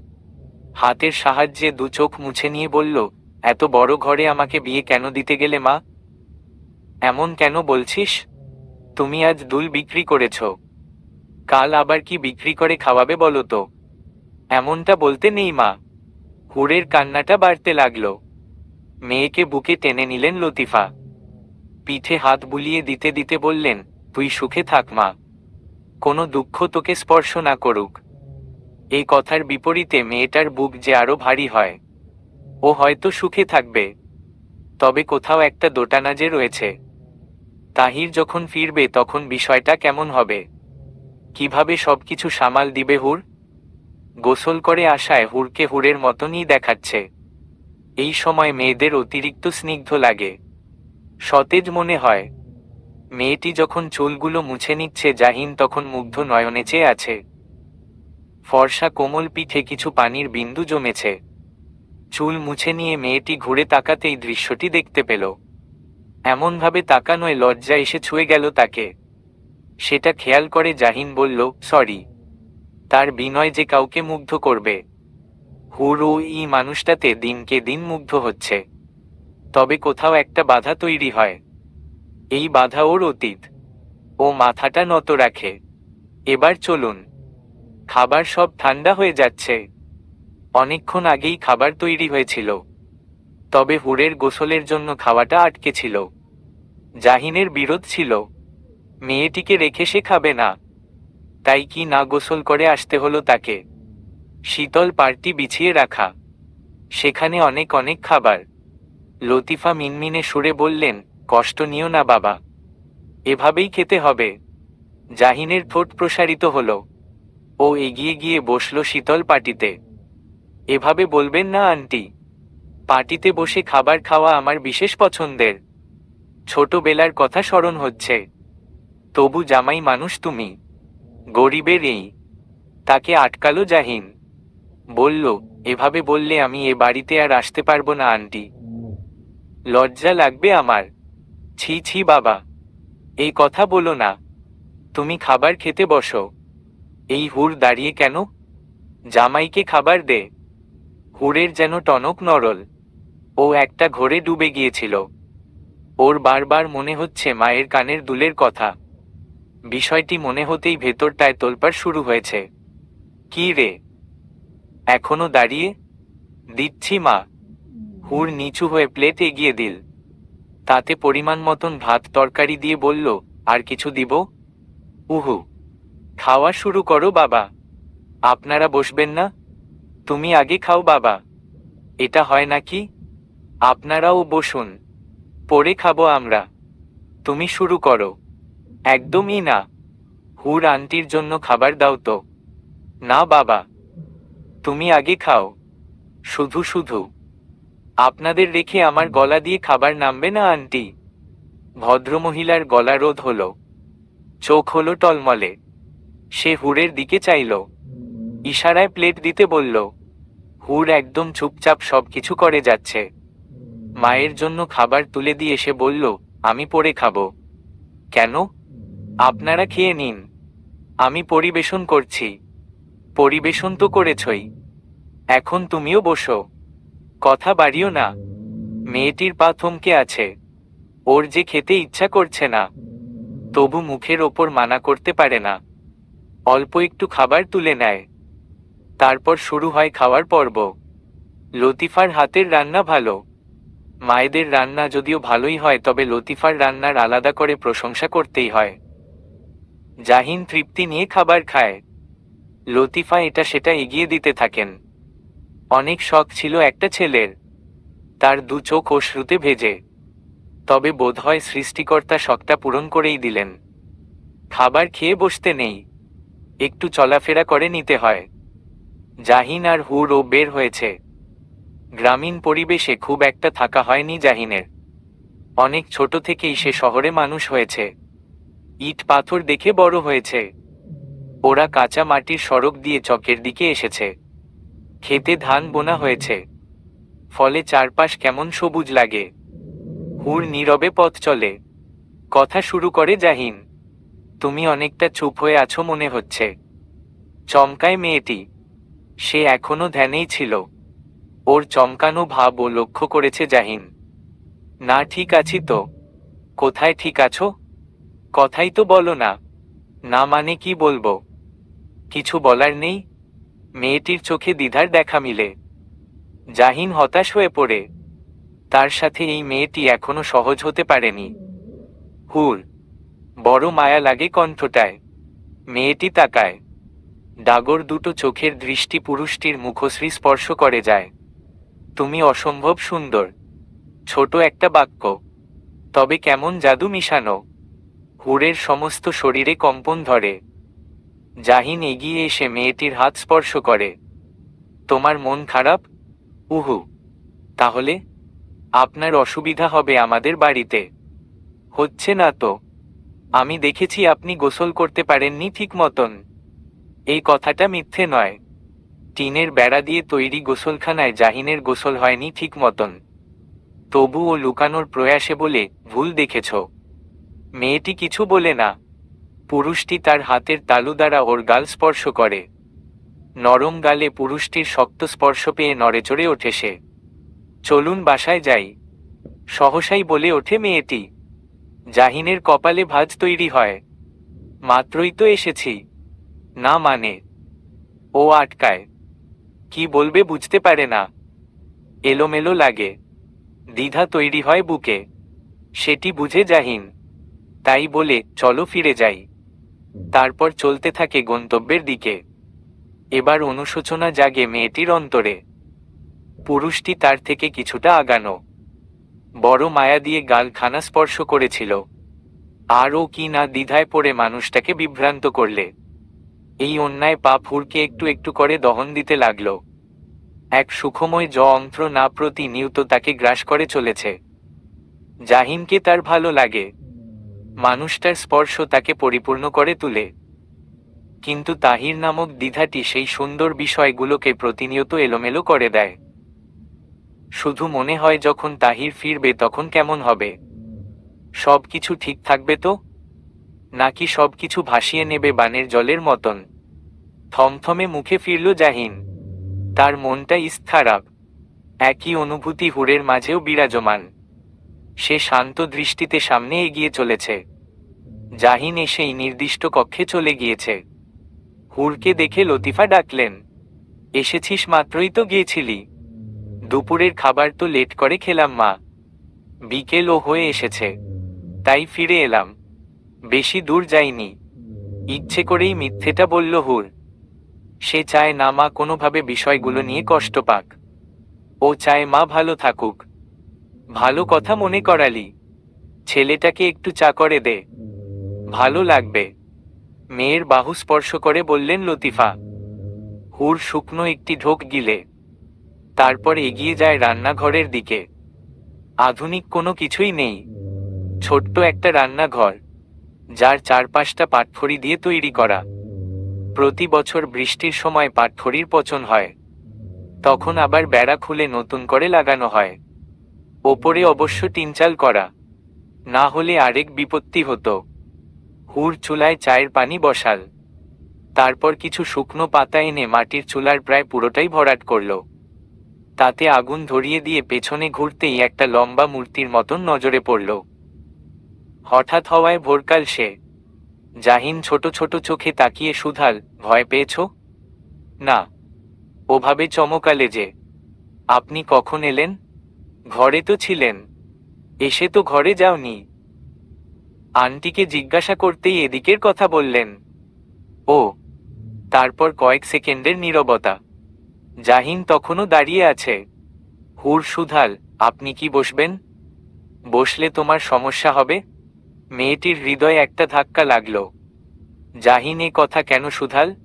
হাতের সাহায্যে দু চোখ মুছে নিয়ে বলল, এত বড় ঘরে আমাকে বিয়ে কেন দিতে গেলে মা? এমন কেন বলছিস? তুমি আজ দুল বিক্রি করেছ, কাল আবার কি বিক্রি করে খাওয়াবে বলো তো? এমনটা বলতে নেই মা। হুরের কান্নাটা বাড়তে লাগল। মেয়েকে বুকে টেনে নিলেন লতিফা। পিঠে হাত বুলিয়ে দিতে দিতে বললেন, তুই সুখে থাক মা, কোনো দুঃখ তোকে স্পর্শ না করুক। এই কথার বিপরীতে মেয়েটার বুক যে আরো ভারী হয়। ও হয়তো সুখে থাকবে, তবে কোথাও একটা দোটানা যে রয়েছে। তাহির যখন ফিরবে তখন বিষয়টা কেমন হবে? কিভাবে সবকিছু সামাল দিবে হুর? গোসল করে আসায় হুরকে হুরের মতনই দেখাচ্ছে। এই সময় মেয়েদের অতিরিক্ত স্নিগ্ধ লাগে, সতেজ মনে হয়। মেয়েটি যখন চুলগুলো মুছে নিচ্ছে, জাহিন তখন মুগ্ধ নয়নে চেয়ে আছে। ফর্সা কোমল পিঠে কিছু পানির বিন্দু জমেছে। চুল মুছে নিয়ে মেয়েটি ঘুরে তাকাতেই দৃশ্যটি দেখতে পেল। এমনভাবে তাকানোয় লজ্জা এসে ছুঁয়ে গেল তাকে। সেটা খেয়াল করে জাহিন বলল, সরি। তার বিনয় যে কাউকে মুগ্ধ করবে। হুর ও এই মানুষটাতে দিনকে দিন মুগ্ধ হচ্ছে। তবে কোথাও একটা বাধা তৈরি হয়। এই বাধা ওর অতীত। ও মাথাটা নত রাখে। এবার চলুন, খাবার সব ঠান্ডা হয়ে যাচ্ছে। অনেকক্ষণ আগেই খাবার তৈরি হয়েছিল, তবে হুরের গোসলের জন্য খাওয়াটা আটকে ছিল। জাহিনের বিরোধ ছিল, মেয়েটিকে রেখে সে খাবে না। তাই কি না গোসল করে আসতে হলো তাকে। শীতল পার্টি বিছিয়ে রাখা, সেখানে অনেক অনেক খাবার। লতিফা মিনমিনে সুরে বললেন, কষ্ট নিও না বাবা, এভাবেই খেতে হবে। জাহিনের ঠোঁট প্রসারিত হলো। ও এগিয়ে গিয়ে বসল শীতল পাটিতে। এভাবে বলবেন না আন্টি। পার্টিতে বসে খাবার খাওয়া আমার বিশেষ পছন্দের। ছোটবেলার কথা স্মরণ হচ্ছে। তবু জামাই মানুষ তুমি। গরিবের এই। তাকে আটকালো জাহিন। বলল, এভাবে বললে আমি এ বাড়িতে আর আসতে পারবো না আন্টি। লজ্জা লাগবে আমার। ছি ছি বাবা, এই কথা বলো না। তুমি খাবার খেতে বসো। এই হুর দাঁড়িয়ে কেন? জামাইকে খাবার দে। হুরের যেন টনক নরল। ও একটা ঘোরে ডুবে গিয়েছিল। ওর বারবার মনে হচ্ছে মায়ের কানের দুলের কথা। বিষয়টি মনে হতেই ভেতরটায় তোলপাড় শুরু হয়েছে। কি রে, এখনো দাঁড়িয়ে? দিচ্ছি মা। হুর নিচু হয়ে প্লেট এগিয়ে দিল। তাতে পরিমাণ মতন ভাত তরকারি দিয়ে বলল, আর কিছু দিব? উহু। খাওয়া শুরু করো বাবা। আপনারা বসবেন না? তুমি আগে খাও বাবা। এটা হয় নাকি? আপনারাও বসুন, পরে খাবো আমরা। তুমি শুরু করো। একদমই না। হুর আন্টির জন্য খাবার দাও তো। না বাবা, তুমি আগে খাও। শুধু শুধু আপনাদের রেখে আমার গলা দিয়ে খাবার নামবে না আন্টি। ভদ্রমহিলার গলা রোধ হলো। চোখ হলো টলমলে। সে হুরের দিকে চাইল। ইশারায় প্লেট দিতে বলল। হুর একদম চুপচাপ সবকিছু করে যাচ্ছে। মায়ের জন্য খাবার তুলে দিয়ে সে বলল, আমি পরে খাবো। কেন? আপনারা খেয়ে নিন, আমি পরিবেশন করছি। পরিবেশন তো করেছই, এখন তুমিও বসো। কথা বাড়িও না। মেয়েটির পা থমকে আছে। ওর যে খেতে ইচ্ছা করছে না, তবু মুখের ওপর মানা করতে পারে না। অল্প একটু খাবার তুলে নেয়। তারপর শুরু হয় খাওয়ার পর্ব। লতিফার হাতের রান্না ভালো। মায়েদের রান্না যদিও ভালোই হয়, তবে লতিফার রান্নার আলাদা করে প্রশংসা করতেই হয়। জাহিন তৃপ্তি নিয়ে খাবার খায়। লতিফা এটা সেটা এগিয়ে দিতে থাকেন। অনেক শখ ছিল একটা ছেলের। তার দু চোখ অশ্রুতে ভেজে। তবে বোধহয় সৃষ্টিকর্তা শখটা পূরণ করেই দিলেন। খাবার খেয়ে বসতে নেই, একটু চলাফেরা করে নিতে হয়। জাহিন আর হুরও বের হয়েছে। গ্রামীণ পরিবেশে খুব একটা থাকা হয়নি জাহিনের। অনেক ছোট থেকেই সে শহরে মানুষ হয়েছে। ইট পাথর দেখে বড় হয়েছে। ওরা কাঁচা মাটির সড়ক দিয়ে চকের দিকে এসেছে। খেতে ধান বোনা হয়েছে, ফলে চারপাশ কেমন সবুজ লাগে। হুর নীরবে পথ চলে। কথা শুরু করে জাহিন। তুমি অনেকটা চুপ হয়ে আছো মনে হচ্ছে। চমকায় মেয়েটি। সে এখনো ধ্যানেই ছিল। ওর চমকানো ভাব ও লক্ষ্য করেছে জাহিন। না, ঠিক আছি তো। কোথায় ঠিক আছো? কথাই তো বলো না। না মানে কি বলবো? কিছু বলার নেই? মেয়েটির চোখে দ্বিধার দেখা মিলে। জাহিন হতাশ হয়ে পড়ে। তার সাথে এই মেয়েটি এখনো সহজ হতে পারেনি। হুর, বড় মায়া লাগে কণ্ঠটায়। মেয়েটি তাকায়। ডাগর দুটো চোখের দৃষ্টি পুরুষটির মুখশ্রী স্পর্শ করে যায়। তুমি অসম্ভব সুন্দর। ছোট একটা বাক্য, তবে কেমন জাদু মিশানো। হুরের সমস্ত শরীরে কম্পন ধরে। জাহিন এগিয়ে এসে মেয়েটির হাত স্পর্শ করে। তোমার মন খারাপ? উহু। তাহলে আপনার অসুবিধা হবে আমাদের বাড়িতে। হচ্ছে না তো। আমি দেখেছি আপনি গোসল করতে পারেননি ঠিক মতন। এই কথাটা মিথ্যে নয়। টিনের বেড়া দিয়ে তৈরি গোসলখানায় জাহিনের গোসল হয়নি ঠিক মতন। তবুও লুকানোর প্রয়াসে বলে, ভুল দেখেছ। মেয়েটি কিছু বলে না। পুরুষটি তার হাতের তালু দ্বারা ওর গাল স্পর্শ করে। নরম গালে পুরুষটির শক্ত স্পর্শ পেয়ে নড়েচড়ে ওঠে সে। চলুন বাসায় যাই, সহসাই বলে ওঠে মেয়েটি। জাহিনের কপালে ভাঁজ তৈরি হয়। মাত্রই তো এসেছি। না মানে। ও আটকায়। কি বলবে বুঝতে পারে না। এলোমেলো লাগে। দ্বিধা তৈরি হয় বুকে। সেটি বুঝে জাহিন। তাই বলে, চলো ফিরে যাই। তারপর চলতে থাকে গন্তব্যের দিকে। এবার অনুশোচনা জাগে মেয়েটির অন্তরে। পুরুষটি তার থেকে কিছুটা আগানো। বড় মায়া দিয়ে গালখানা স্পর্শ করেছিল। আর ও কি না দ্বিধায় পড়ে মানুষটাকে বিভ্রান্ত করলে। এই অন্যায় পাপ হুরকে একটু একটু করে দহন দিতে লাগলো। এক সুখময় যন্ত্রণা প্রতিনিয়ত তাকে গ্রাস করে চলেছে। জাহিনকে তার ভালো লাগে, মানুষটার স্পর্শ তাকে পরিপূর্ণ করে তুলে। কিন্তু তাহির নামক দ্বিধাটি সেই সুন্দর বিষয়গুলোকে প্রতিনিয়ত এলোমেলো করে দেয়। শুধু মনে হয় যখন তাহির ফিরবে তখন কেমন হবে, সবকিছু ঠিক থাকবে তো, নাকি সবকিছু ভাসিয়ে নেবে বানের জলের মতন। থমথমে মুখে ফিরল জাহিন। তার মনটা স্থির, একই অনুভূতি হুরের মাঝেও বিরাজমান। সে শান্ত দৃষ্টিতে সামনে এগিয়ে চলেছে। জাহিন এসেই নির্দিষ্ট কক্ষে চলে গিয়েছে। হুরকে দেখে লতিফা ডাকলেন, এসেছিস? মাত্রই তো গিয়েছিলি। দুপুরের খাবার তো লেট করে খেলাম মা, বিকেলও হয়ে এসেছে, তাই ফিরে এলাম। বেশি দূর যাইনি। ইচ্ছে করেই মিথ্যেটা বলল হুর। সে চায় না মা কোনোভাবে বিষয়গুলো নিয়ে কষ্ট পাক। ও চায় মা ভালো থাকুক। ভালো কথা মনে করালি, ছেলেটাকে একটু চা করে দে, ভালো লাগবে। মেয়ের বাহু স্পর্শ করে বললেন লতিফা। হুর শুকনো একটি ঢোক গিলে তারপর এগিয়ে যায় রান্নাঘরের দিকে। আধুনিক কোনো কিছুই নেই, ছোট্ট একটা রান্নাঘর, যার চারপাশটা পাটখড়ি দিয়ে তৈরি করা। প্রতি বছর বৃষ্টির সময় পাটখড়ির পচন হয়, তখন আবার বেড়া খুলে নতুন করে লাগানো হয়। ওপরে অবশ্য টিনচাল করা, না হলে আরেক বিপত্তি হতো। হুর চুলায় চায়ের পানি বসাল, তারপর কিছু শুকনো পাতা এনে মাটির চুলার প্রায় পুরোটাই ভরাট করল। তাতে আগুন ধরিয়ে দিয়ে পেছনে ঘুরতেই একটা লম্বা মূর্তির মতন নজরে পড়ল। হঠাৎ হওয়ায় ভোরকাল সে। জাহিন ছোট ছোট চোখে তাকিয়ে শুধাল, ভয় পেয়েছ? না। ওভাবে চমকালে যে। আপনি কখন এলেন? ঘরে তো ছিলেন। এসে তো ঘরে যাওনি। আন্টিকে জিজ্ঞাসা করতেই এদিকের কথা বললেন। ও। তারপর কয়েক সেকেন্ডের নীরবতা। জাহিন তখনও দাঁড়িয়ে আছে। হুর শুধাল, আপনি কি বসবেন? বসলে তোমার সমস্যা হবে? মেয়েটির হৃদয়ে একটা ধাক্কা লাগল। জাহিন এ কথা কেন শুধাল?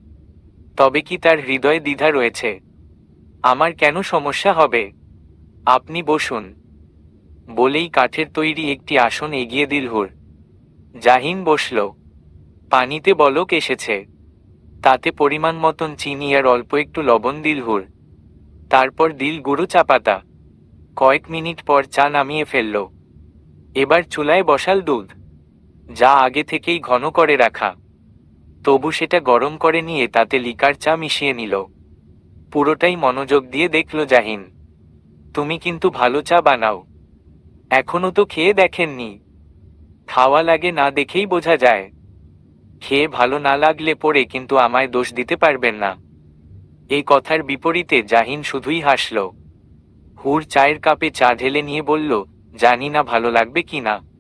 তবে কি তার হৃদয়ে দ্বিধা রয়েছে? আমার কেন সমস্যা হবে? আপনি বসুন, বলেই কাঠের তৈরি একটি আসন এগিয়ে দিল হুর। জাহিন বসল। পানিতে বলক এসেছে, তাতে পরিমাণ মতন চিনি আর অল্প একটু লবণ দিল হুর। তারপর দিল গুঁড়ো চা পাতা। কয়েক মিনিট পর চা নামিয়ে ফেলল। এবার চুলায় বসাল দুধ, যা আগে থেকেই ঘন করে রাখা। তবু সেটা গরম করে নিয়ে তাতে লিকার চা মিশিয়ে নিল। পুরোটাই মনোযোগ দিয়ে দেখল জাহিন। তুমি কিন্তু ভালো চা বানাও। এখনো তো খেয়ে দেখেননি। খাওয়া লাগে না দেখেই বোঝা যায়। খেয়ে ভালো না লাগলে পরে কিন্তু আমায় দোষ দিতে পারবেন না। এই কথার বিপরীতে জাহিন শুধুই হাসল। হুর চায়ের কাপে চা ঢেলে নিয়ে বলল, জানি না ভালো লাগবে কি না।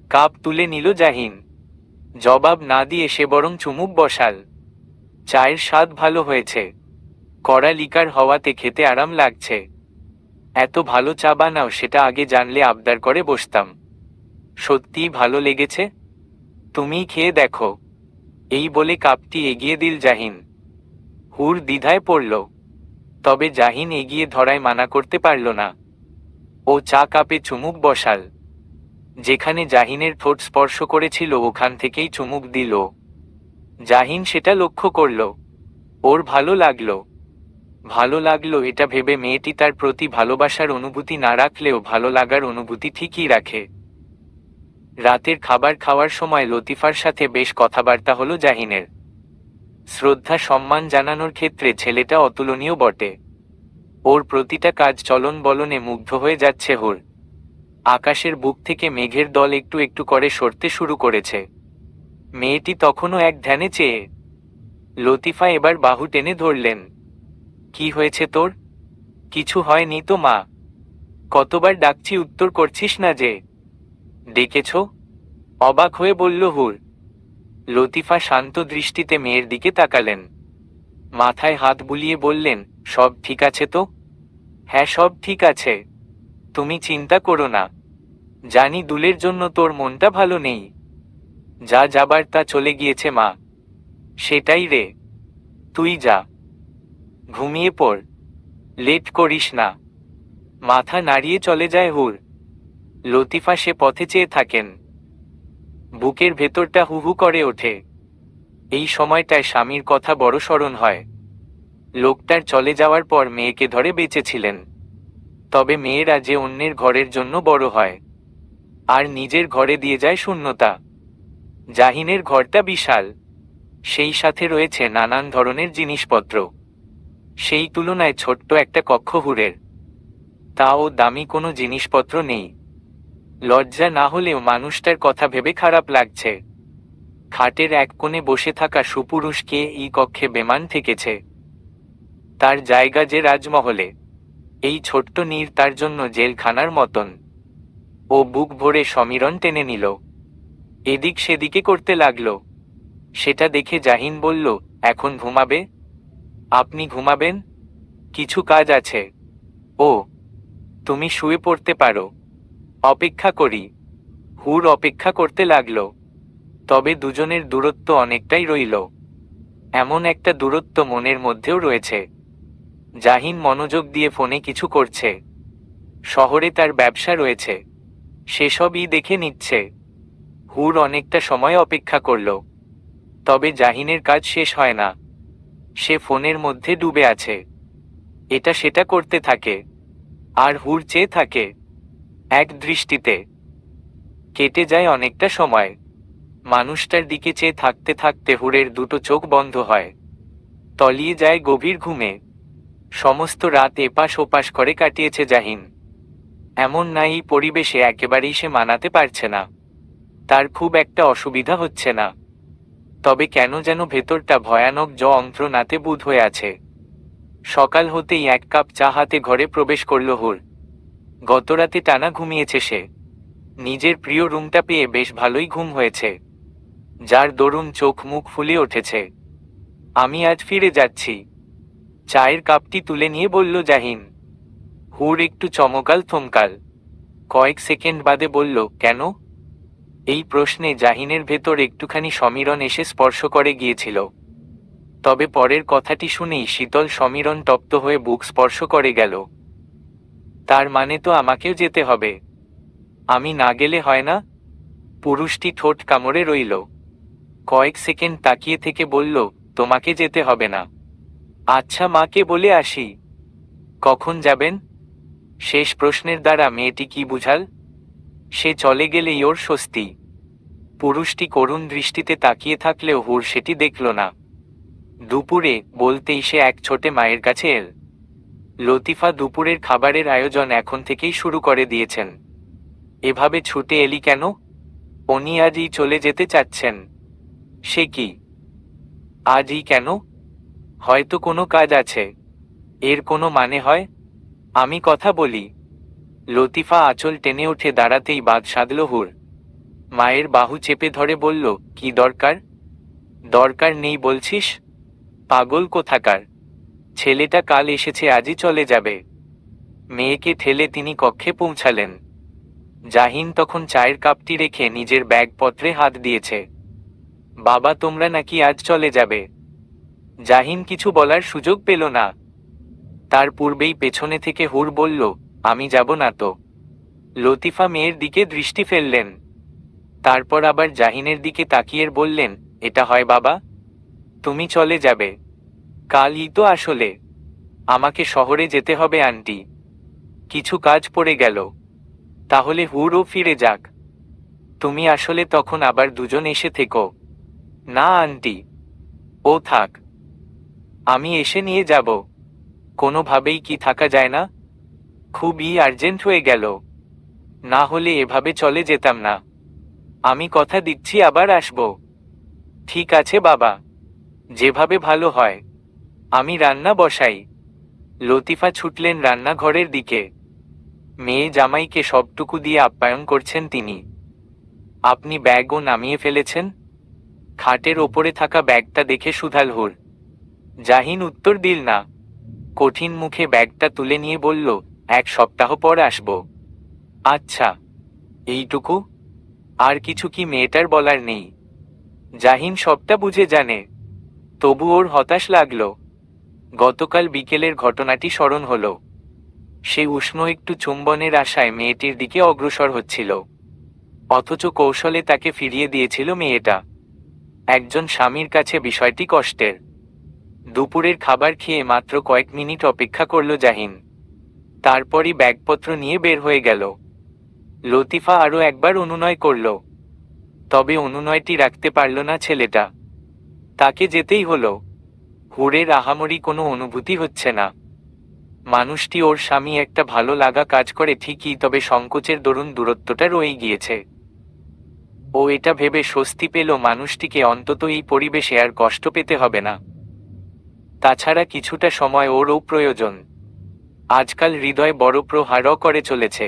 কাপ তুলে নিল জাহিন। জবাব না দিয়ে সে বরং চুমুক বসাল। চায়ের স্বাদ ভালো হয়েছে, কড়া লিকার হওয়াতে খেতে আরাম লাগছে। এত ভালো চা বানাও, সেটা আগে জানলে আবদার করে বসতাম। সত্যিই ভালো লেগেছে, তুমিই খেয়ে দেখো। এই বলে কাপটি এগিয়ে দিল জাহিন। হুর দ্বিধায় পড়ল, তবে জাহিন এগিয়ে ধরায় মানা করতে পারল না। ও চা কাপে চুমুক বসাল। যেখানে জাহিনের ঠোঁট স্পর্শ করেছিল ওখান থেকেই চুমুক দিল। জাহিন সেটা লক্ষ্য করল। ওর ভালো লাগলো। ভালো লাগলো এটা ভেবে মেয়েটি তার প্রতি ভালোবাসার অনুভূতি না রাখলেও ভালো লাগার অনুভূতি ঠিকই রাখে। রাতের খাবার খাওয়ার সময় লতিফার সাথে বেশ কথাবার্তা হলো জাহিনের। শ্রদ্ধা সম্মান জানানোর ক্ষেত্রে ছেলেটা অতুলনীয় বটে। ওর প্রতিটা কাজ চলন বলনে মুগ্ধ হয়ে যাচ্ছে হুর। আকাশের বুক থেকে মেঘের দল একটু একটু করে সরতে শুরু করেছে। মেয়েটি তখনও এক ধ্যানে চেয়ে। লতিফা এবার বাহু টেনে ধরলেন। কি হয়েছে তোর? কিছু হয়নি তো মা, কতবার ডাকছি উত্তর করছিস না যে। ডেকেছ? অবাক হয়ে বলল হুর। লতিফা শান্ত দৃষ্টিতে মেয়ের দিকে তাকালেন, মাথায় হাত বুলিয়ে বললেন, সব ঠিক আছে তো? হ্যাঁ, সব ঠিক আছে, তুমি চিন্তা করো না। জানি দুলের জন্য তোর মনটা ভালো নেই। যা যাবার তা চলে গিয়েছে মা, সেটাই রে। তুই যা, ঘুমিয়ে পড়। লেট করিস না। মাথা নাড়িয়ে চলে যায় হুর। লতিফা সে পথে চেয়ে থাকেন। বুকের ভেতরটা হুহু করে ওঠে। এই সময়টায় স্বামীর কথা বড় স্মরণ হয়। লোকটার চলে যাওয়ার পর মেয়েকে ধরে বেঁচেছিলেন। তবে মেয়েরা যে অন্যের ঘরের জন্য বড় হয়, আর নিজের ঘরে দিয়ে যায় শূন্যতা। জাহিনের ঘরটা বিশাল, সেই সাথে রয়েছে নানান ধরনের জিনিসপত্র। সেই তুলনায় ছোট্ট একটা কক্ষ হুরের, তাও দামি কোনো জিনিসপত্র নেই। লজ্জা না হলেও মানুষটার কথা ভেবে খারাপ লাগছে। খাটের এক কোণে বসে থাকা সুপুরুষকে এই কক্ষে বেমান থেকেছে। তার জায়গা যে রাজমহলে, এই ছোট্ট নীর তার জন্য জেলখানার মতন। ও বুক ভরে সমীরণ টেনে নিল, এদিক সেদিকে করতে লাগলো। সেটা দেখে জাহিন বলল, এখন ঘুমাবে? আপনি ঘুমাবেন? কিছু কাজ আছে। ও, তুমি শুয়ে পড়তে পারো, অপেক্ষা করি। হুর অপেক্ষা করতে লাগলো। তবে দুজনের দূরত্ব অনেকটাই রইল। এমন একটা দূরত্ব মনের মধ্যেও রয়েছে। জাহিন মনোযোগ দিয়ে ফোনে কিছু করছে। শহরে তার ব্যবসা রয়েছে, সেসবই দেখে নিচ্ছে। হুর অনেকটা সময় অপেক্ষা করল, তবে জাহিনের কাজ শেষ হয় না। সে ফোনের মধ্যে ডুবে আছে, এটা সেটা করতে থাকে। আর হুর চেয়ে থাকে। এক দৃষ্টিতে কেটে যায় অনেকটা সময়। মানুষটার দিকে চেয়ে থাকতে থাকতে হুরের দুটো চোখ বন্ধ হয়, তলিয়ে যায় গভীর ঘুমে। সমস্ত রাত এপাশ ওপাশ করে কাটিয়েছে জাহিন। এমন না এই পরিবেশে একেবারেই সে মানাতে পারছে না, তার খুব একটা অসুবিধা হচ্ছে না। তবে কেন যেন ভেতরটা ভয়ানক যন্ত্রণাতে বুঁদ হয়ে আছে। সকাল হতেই এক কাপ চা হাতে ঘরে প্রবেশ করল হুর। গতরাতে টানা ঘুমিয়েছে সে। নিজের প্রিয় রুমটা পেয়ে বেশ ভালোই ঘুম হয়েছে, যার দরুন চোখ মুখ ফুলে উঠেছে। আমি আজ ফিরে যাচ্ছি, চায়ের কাপটি তুলে নিয়ে বলল জাহিন। হুর একটু চমকাল থমকাল। কয়েক সেকেন্ড বাদে বলল, কেন? এই প্রশ্নে জাহিনের ভেতর একটুখানি সমীরণ এসে স্পর্শ করে গিয়েছিল। তবে পরের কথাটি শুনেই শীতল সমীরণ তপ্ত হয়ে বুক স্পর্শ করে গেল। তার মানে তো আমাকেও যেতে হবে। আমি না গেলে হয় না? পুরুষটি ঠোঁট কামড়ে রইল। কয়েক সেকেন্ড তাকিয়ে থেকে বলল, তোমাকে যেতে হবে না। আচ্ছা, মাকে বলে আসি। কখন যাবেন? শেষ প্রশ্নের দ্বারা মেয়েটি কি বুঝাল? সে চলে গেলেই ওর স্বস্তি। পুরুষটি করুণ দৃষ্টিতে তাকিয়ে থাকলেও হুর সেটি দেখল না। দুপুরে বলতেই সে এক ছোটে মায়ের কাছে এল। লতিফা দুপুরের খাবারের আয়োজন এখন থেকেই শুরু করে দিয়েছেন। এভাবে ছুটে এলি কেন? উনি আজই চলে যেতে চাচ্ছেন। সে কি? আজই কেন? হয়তো কোনো কাজ আছে। এর কোনো মানে হয়? আমি কথা বলি। লতিফা আঁচল টেনে উঠে দাঁড়াতেই বাদ সাধল হুর। মায়ের বাহু চেপে ধরে বলল, কি দরকার? দরকার নেই বলছিস? পাগল কোথাকার! ছেলেটা কাল এসেছে, আজই চলে যাবে। মেয়েকে ঠেলে তিনি কক্ষে পৌঁছালেন। জাহিন তখন চায়ের কাপটি রেখে নিজের ব্যাগপত্রে হাত দিয়েছে। বাবা, তোমরা নাকি আজ চলে যাবে? জাহিন কিছু বলার সুযোগ পেল না। তার পূর্বেই পেছনে থেকে হুর বলল, আমি যাব না তো। লতিফা মেয়ের দিকে দৃষ্টি ফেললেন, তারপর আবার জাহিনের দিকে তাকিয়ে বললেন, এটা হয় বাবা? তুমি চলে যাবে? কালই তো আসলে আমাকে শহরে যেতে হবে আন্টি, কিছু কাজ পড়ে গেল। তাহলে হুরও ফিরে যাক, তুমি আসলে তখন আবার দুজন এসে থেকো। না আন্টি, ও থাক, আমি এসে নিয়ে যাব। কোনোভাবেই কি থাকা যায় না? খুবই আর্জেন্ট হয়ে গেল, না হলে এভাবে চলে যেতাম না। আমি কথা দিচ্ছি আবার আসব। ঠিক আছে বাবা, যেভাবে ভালো হয়। আমি রান্না বসাই। লতিফা ছুটলেন রান্নাঘরের দিকে। মেয়ে জামাইকে সবটুকু দিয়ে আপ্যায়ন করছেন তিনি। আপনি ব্যাগও নামিয়ে ফেলেছেন? খাটের ওপরে থাকা ব্যাগটা দেখে শুধাল হুর। জাহিন উত্তর দিল না। কঠিন মুখে ব্যাগটা তুলে নিয়ে বলল, 1 সপ্তাহ পর আসব। আচ্ছা, এইটুকু? আর কিছু কি মেয়েটার বলার নেই? জাহিন সবটা বুঝে জানে, তবু ওর হতাশ লাগলো। গতকাল বিকেলের ঘটনাটি স্মরণ হলো। সে উষ্ণ একটু চুম্বনের আশায় মেয়েটির দিকে অগ্রসর হচ্ছিল, অথচ কৌশলে তাকে ফিরিয়ে দিয়েছিল মেয়েটা। একজন স্বামীর কাছে বিষয়টি কষ্টের। দুপুরের খাবার খেয়ে মাত্র কয়েক মিনিট অপেক্ষা করল জাহিন, তারপরই ব্যাগপত্র নিয়ে বের হয়ে গেল। লতিফা আরও একবার অনুনয় করল, তবে অনুনয়টি রাখতে পারল না ছেলেটা। তাকে যেতেই হলো। হুরের আহামরি কোনো অনুভূতি হচ্ছে না। মানুষটি ওর স্বামী, একটা ভালো লাগা কাজ করে ঠিকই, তবে সংকোচের দরুন দূরত্বটা রয়ে গিয়েছে। ও এটা ভেবে স্বস্তি পেল মানুষটিকে অন্তত এই পরিবেশে আর কষ্ট পেতে হবে না। তাছাড়া কিছুটা সময় ওরও প্রয়োজন। আজকাল হৃদয় বড় প্রহারও করে চলেছে।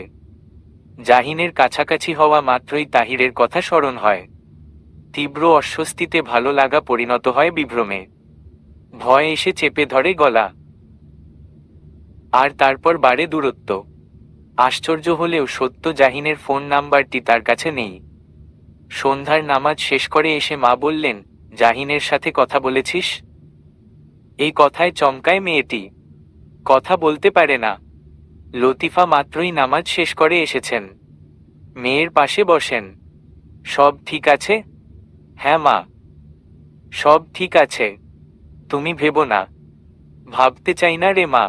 জাহিনের কাছাকাছি হওয়া মাত্রই তাহিরের কথা স্মরণ হয়। তীব্র অস্বস্তিতে ভালো লাগা পরিণত হয় বিভ্রমে। ভয় এসে চেপে ধরে গলা, আর তারপর বাড়ে দূরত্ব। আশ্চর্য হলেও সত্য, জাহিনের ফোন নাম্বারটি তার কাছে নেই। সন্ধ্যার নামাজ শেষ করে এসে মা বললেন, জাহিনের সাথে কথা বলেছিস? এই কথায় চমকায় মেয়েটি। কথা বলতে পারে না। লতিফা মাত্রই নামাজ শেষ করে এসেছেন, মেয়ের পাশে বসেন। সব ঠিক আছে? হ্যাঁ মা, সব ঠিক আছে। তুমি ভেবো না। ভাবতে চাই না রে মা,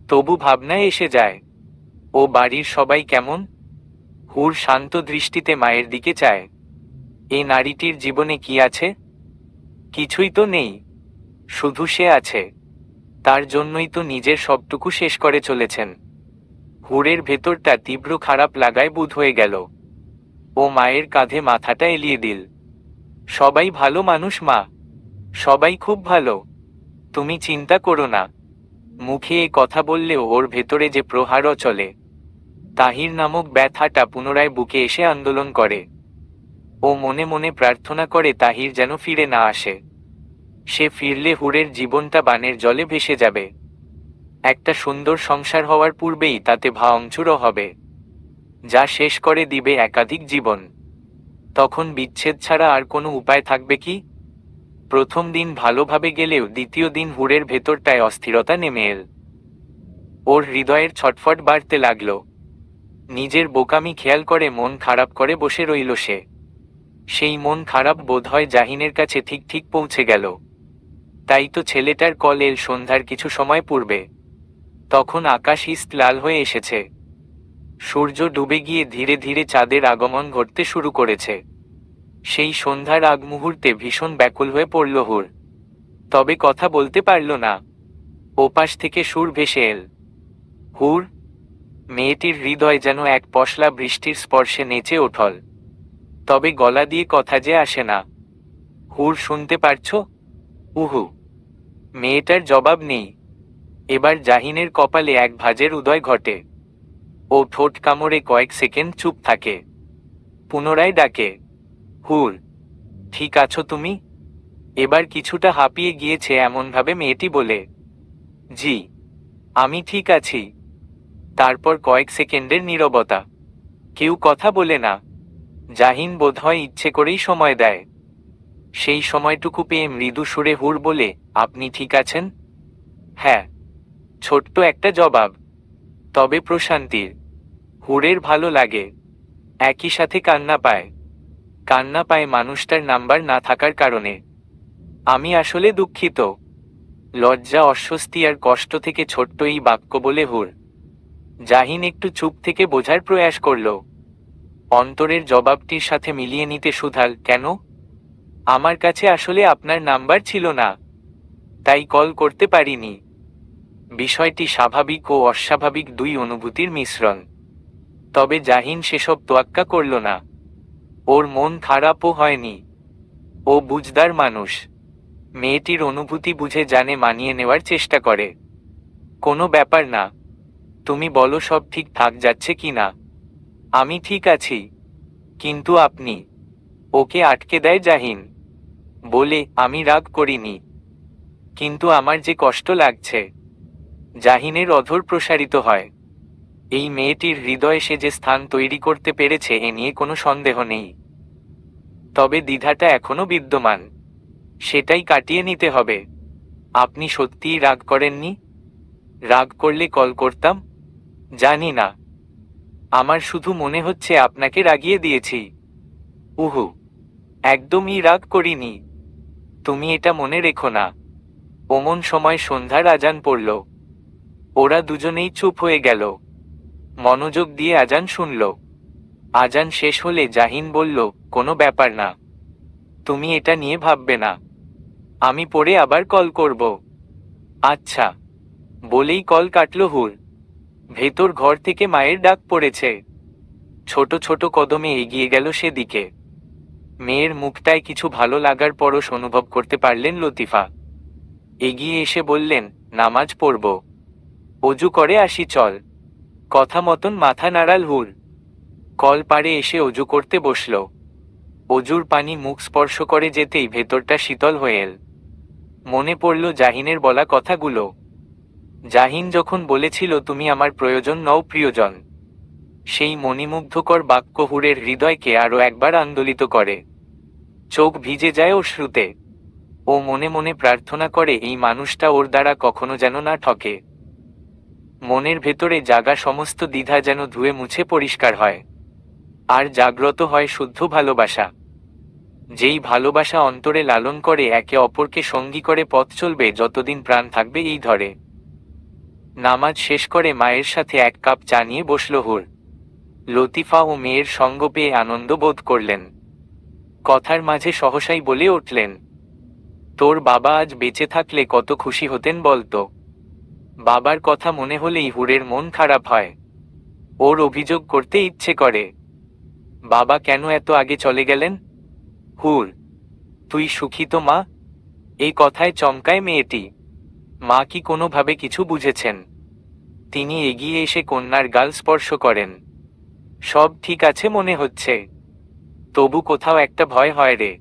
তবু ভাবনায় এসে যায়। ও বাড়ির সবাই কেমন? হুর শান্ত দৃষ্টিতে মায়ের দিকে চায়। এই নারীটির জীবনে কি আছে? কিছুই তো নেই, শুধু সে আছে। তার জন্যই তো নিজের সবটুকু শেষ করে চলেছেন। হুরের ভেতরটা তীব্র খারাপ লাগায় বুঁদ হয়ে গেল। ও মায়ের কাঁধে মাথাটা এলিয়ে দিল। সবাই ভালো মানুষ মা, সবাই খুব ভালো, তুমি চিন্তা করো না। মুখে এ কথা বললেও ওর ভেতরে যে প্রহারও চলে। তাহির নামক ব্যথাটা পুনরায় বুকে এসে আন্দোলন করে। ও মনে মনে প্রার্থনা করে তাহির যেন ফিরে না আসে। সে ফিরলে হুরের জীবনটা বানের জলে ভেসে যাবে। একটা সুন্দর সংসার হওয়ার পূর্বেই তাতে ভাঙচুরও হবে, যা শেষ করে দিবে একাধিক জীবন। তখন বিচ্ছেদ ছাড়া আর কোনো উপায় থাকবে কি? প্রথম দিন ভালোভাবে গেলেও দ্বিতীয় দিন হুরের ভেতরটায় অস্থিরতা নেমে এল। ওর হৃদয়ের ছটফট বাড়তে লাগল। নিজের বোকামি খেয়াল করে মন খারাপ করে বসে রইল সে। সেই মন খারাপ বোধহয় জাহিনের কাছে ঠিক ঠিক পৌঁছে গেল। তাই তো ছেলেটার কল এল সন্ধ্যার কিছু সময় পূর্বে। তখন আকাশ ইস্ট লাল হয়ে এসেছে। সূর্য ডুবে গিয়ে ধীরে ধীরে চাঁদের আগমন ঘটতে শুরু করেছে। সেই সন্ধ্যার আগ মুহূর্তে ভীষণ ব্যাকুল হয়ে পড়ল হুর, তবে কথা বলতে পারল না। ওপাশ থেকে সুর ভেসে এল, হুর। মেয়েটির হৃদয় যেন এক পশলা বৃষ্টির স্পর্শে নেচে ওঠল, তবে গলা দিয়ে কথা যে আসে না। হুর, শুনতে পারছ? উহু। মেয়েটার জবাব নেই। এবার জাহিনের কপালে এক ভাঁজের উদয় ঘটে। ও ঠোঁট কামড়ে কয়েক সেকেন্ড চুপ থাকে, পুনরায় ডাকে, হুর, ঠিক আছো তুমি? এবার কিছুটা হাঁপিয়ে গিয়েছে এমনভাবে মেয়েটি বলে, জি, আমি ঠিক আছি। তারপর কয়েক সেকেন্ডের নীরবতা। কেউ কথা বলে না। জাহিন বোধহয় ইচ্ছে করেই সময় দেয়। সেই সময়টুকু পেয়ে মৃদু সুরে হুর বলে, আপনি ঠিক আছেন? হ্যাঁ। ছোট্ট একটা জবাব, তবে প্রশান্তির। হুরের ভালো লাগে। একই সাথে কান্না পায়। কান্না পায় মানুষটার নাম্বার না থাকার কারণে। আমি আসলে দুঃখিত। লজ্জা, অস্বস্তি আর কষ্ট থেকে ছোট্ট এই বাক্য বলে হুর। জাহিন একটু চুপ থেকে বোঝার প্রয়াস করল। অন্তরের জবাবটির সাথে মিলিয়ে নিতে শুধাল, কেন? আমার কাছে আসলে আপনার নাম্বার ছিল না, তাই কল করতে পারিনি। বিষয়টি স্বাভাবিক ও অস্বাভাবিক দুই অনুভূতির মিশ্রণ। তবে জাহিন সেসব তোয়াক্কা করল না। ওর মন খারাপও হয়নি। ও বুঝদার মানুষ। মেয়েটির অনুভূতি বুঝে জানে, মানিয়ে নেওয়ার চেষ্টা করে। কোনো ব্যাপার না, তুমি বলো সব ঠিকঠাক যাচ্ছে কি না। আমি ঠিক আছি, কিন্তু আপনি। ওকে আটকে দেয় জাহিন। বলে, আমি রাগ করিনি, কিন্তু আমার যে কষ্ট লাগছে। জাহিনের অধর প্রসারিত হয়। এই মেয়েটির হৃদয়ে সে যে স্থান তৈরি করতে পেরেছে এ নিয়ে কোনো সন্দেহ নেই। তবে দ্বিধাটা এখনো বিদ্যমান। সেটাই কাটিয়ে নিতে হবে। আপনি সত্যিই রাগ করেননি? রাগ করলে কল করতাম? জানি না, আমার শুধু মনে হচ্ছে আপনাকে রাগিয়ে দিয়েছি। উহু, একদমই রাগ করিনি। তুমি এটা মনে রেখো না। অমন সময় সন্ধ্যার আজান পড়ল। ওরা দুজনেই চুপ হয়ে গেল, মনোযোগ দিয়ে আজান শুনল। আজান শেষ হলে জাহিন বলল, কোনো ব্যাপার না, তুমি এটা নিয়ে ভাববে না, আমি পরে আবার কল করব। আচ্ছা, বলেই কল কাটল হুর। ভেতর ঘর থেকে মায়ের ডাক পড়েছে। ছোট ছোট কদমে এগিয়ে গেল সেদিকে। মেয়ের মুখটায় কিছু ভালো লাগার পরশ অনুভব করতে পারলেন লতিফা। এগিয়ে এসে বললেন, নামাজ পড়ব, অজু করে আসি চল। কথা মতন মাথা নাড়াল হুর। কল পাড়ে এসে অজু করতে বসল। অজুর পানি মুখ স্পর্শ করে যেতেই ভেতরটা শীতল হয়ে এল। মনে পড়ল জাহিনের বলা কথাগুলো। জাহিন যখন বলেছিল, তুমি আমার প্রয়োজন নও প্রিয়জন। সেই মণিমুগ্ধকর বাক্য হুরের হৃদয়কে আরো একবার আন্দোলিত করে। চোখ ভিজে যায় অশ্রুতে। ও মনে মনে প্রার্থনা করে এই মানুষটা ওর দ্বারা কখনো যেন না ঠকে। মনের ভেতরে জাগা সমস্ত দ্বিধা যেন ধুয়ে মুছে পরিষ্কার হয়। আর জাগ্রত হয় শুদ্ধ ভালোবাসা। যেই ভালোবাসা অন্তরে লালন করে একে অপরকে সঙ্গী করে পথ চলবে যতদিন প্রাণ থাকবে এই ধরে। নামাজ শেষ করে মায়ের সাথে এক কাপ চা নিয়ে বসল হুর। লতিফা ও মেয়ের সঙ্গ পেয়ে আনন্দ বোধ করলেন। কথার মাঝে সহসাই বলে উঠলেন, তোর বাবা আজ বেঁচে থাকলে কত খুশি হতেন বলতো। বাবার কথা মনে হলেই হুরের মন খারাপ হয়। ওর অভিযোগ করতে ইচ্ছে করে, বাবা কেন এত আগে চলে গেলেন। হুর, তুই সুখী তো মা? এই কথায় চমকায় মেয়েটি। মা কি কোনোভাবে কিছু বুঝেছেন? তিনি এগিয়ে এসে কন্যার গাল স্পর্শ করেন। সব ঠিক আছে মনে হচ্ছে, তবু কোথাও একটা ভয় হয় রে।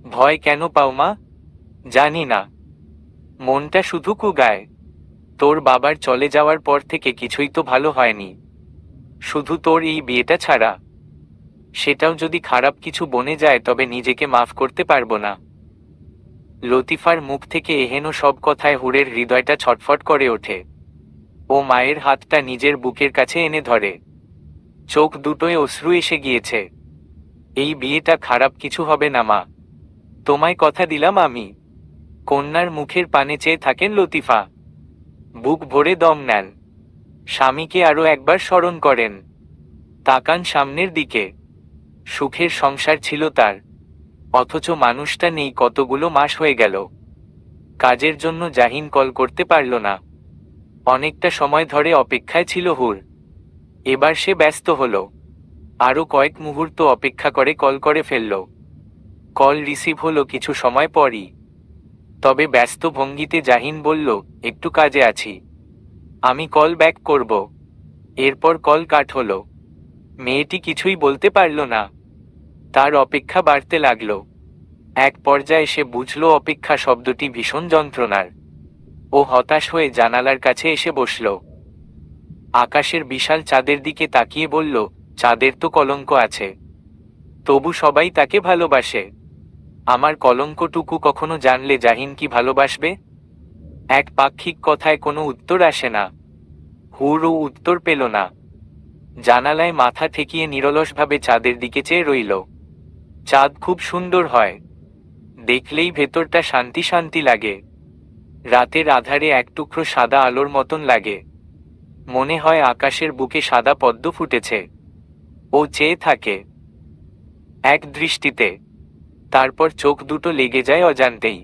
ভয় কেন পাও মা? জানি না, মনটা শুধু কুগায়। তোর বাবার চলে যাওয়ার পর থেকে কিছুই তো ভালো হয়নি, শুধু তোর এই বিয়েটা ছাড়া। সেটাও যদি খারাপ কিছু বনে যায় তবে নিজেকে মাফ করতে পারবো না। লতিফার মুখ থেকে এহেন সব কথায় হুরের হৃদয়টা ছটফট করে ওঠে। ও মায়ের হাতটা নিজের বুকের কাছে এনে ধরে। চোখ দুটোয় অশ্রু এসে গিয়েছে। এই বিয়েটা খারাপ কিছু হবে না মা, তোমায় কথা দিলাম আমি। কন্যার মুখের পানে চেয়ে থাকেন লতিফা। বুক ভরে দম নেন। স্বামীকে আরো একবার স্মরণ করেন। তাকান সামনের দিকে। সুখের সংসার ছিল তার, অথচ মানুষটা নেই কতগুলো মাস হয়ে গেল। কাজের জন্য জাহিন কল করতে পারল না। অনেকটা সময় ধরে অপেক্ষায় ছিল হুর। এবার সে ব্যস্ত হলো। আরো কয়েক মুহূর্ত অপেক্ষা করে কল করে ফেলল। কল রিসিভ হলো কিছু সময় পরই। তবে ব্যস্ত ভঙ্গিতে জাহিন বলল, একটু কাজে আছি, আমি কল ব্যাক করব। এরপর কল কাট হলো। মেয়েটি কিছুই বলতে পারল না। তার অপেক্ষা বাড়তে লাগলো। এক পর্যায়ে সে বুঝল অপেক্ষা শব্দটি ভীষণ যন্ত্রণার। ও হতাশ হয়ে জানালার কাছে এসে বসল। আকাশের বিশাল চাঁদের দিকে তাকিয়ে বলল, চাঁদের তো কলঙ্ক আছে, তবু সবাই তাকে ভালোবাসে। আমার কলঙ্কটুকু কখনো জানলে জাহিন কি ভালোবাসবে? এক পাক্ষিক কথায় কোনো উত্তর আসে না। হুরও উত্তর পেল না। জানালায় মাথা ঠেকিয়ে নিরলসভাবে চাঁদের দিকে চেয়ে রইল। চাঁদ খুব সুন্দর হয়, দেখলেই ভেতরটা শান্তি শান্তি লাগে। রাতের আধারে এক টুকরো সাদা আলোর মতন লাগে। মনে হয় আকাশের বুকে সাদা পদ্ম ফুটেছে। ও চেয়ে থাকে এক দৃষ্টিতে, তারপর চোখ দুটো লেগে যায় অজান্তেই।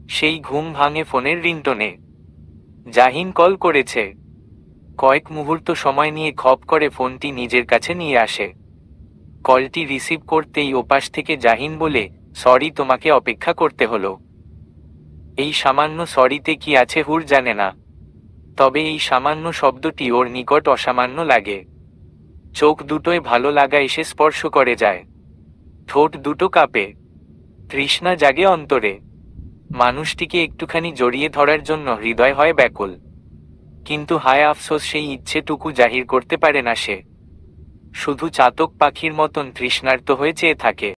সেই ঘুম ভাঙে ফোনের রিংটোনে। জাহিন কল করেছে। কয়েক মুহূর্ত সময় নিয়ে খপ করে ফোনটি নিজের কাছে নিয়ে আসে। কলটি রিসিভ করতেই ওপাশ থেকে জাহিন বলে, সরি, তোমাকে অপেক্ষা করতে হলো। এই সামান্য সরিতে কি আছে হুর জানে না, তবে এই সামান্য শব্দটি ওর নিকট অসামান্য লাগে। চোখ দুটোয় ভালো লাগা এসে স্পর্শ করে যায়। ঠোঁট দুটো কাঁপে, তৃষ্ণা জাগে অন্তরে। মানুষটিকে একটুখানি জড়িয়ে ধরার জন্য হৃদয় হয় ব্যাকুল। কিন্তু হায় আফসোস, সেই ইচ্ছেটুকু জাহির করতে পারে না সে। শুধু চাতক পাখির মতন তৃষ্ণার্ত হয়ে চেয়ে থাকে।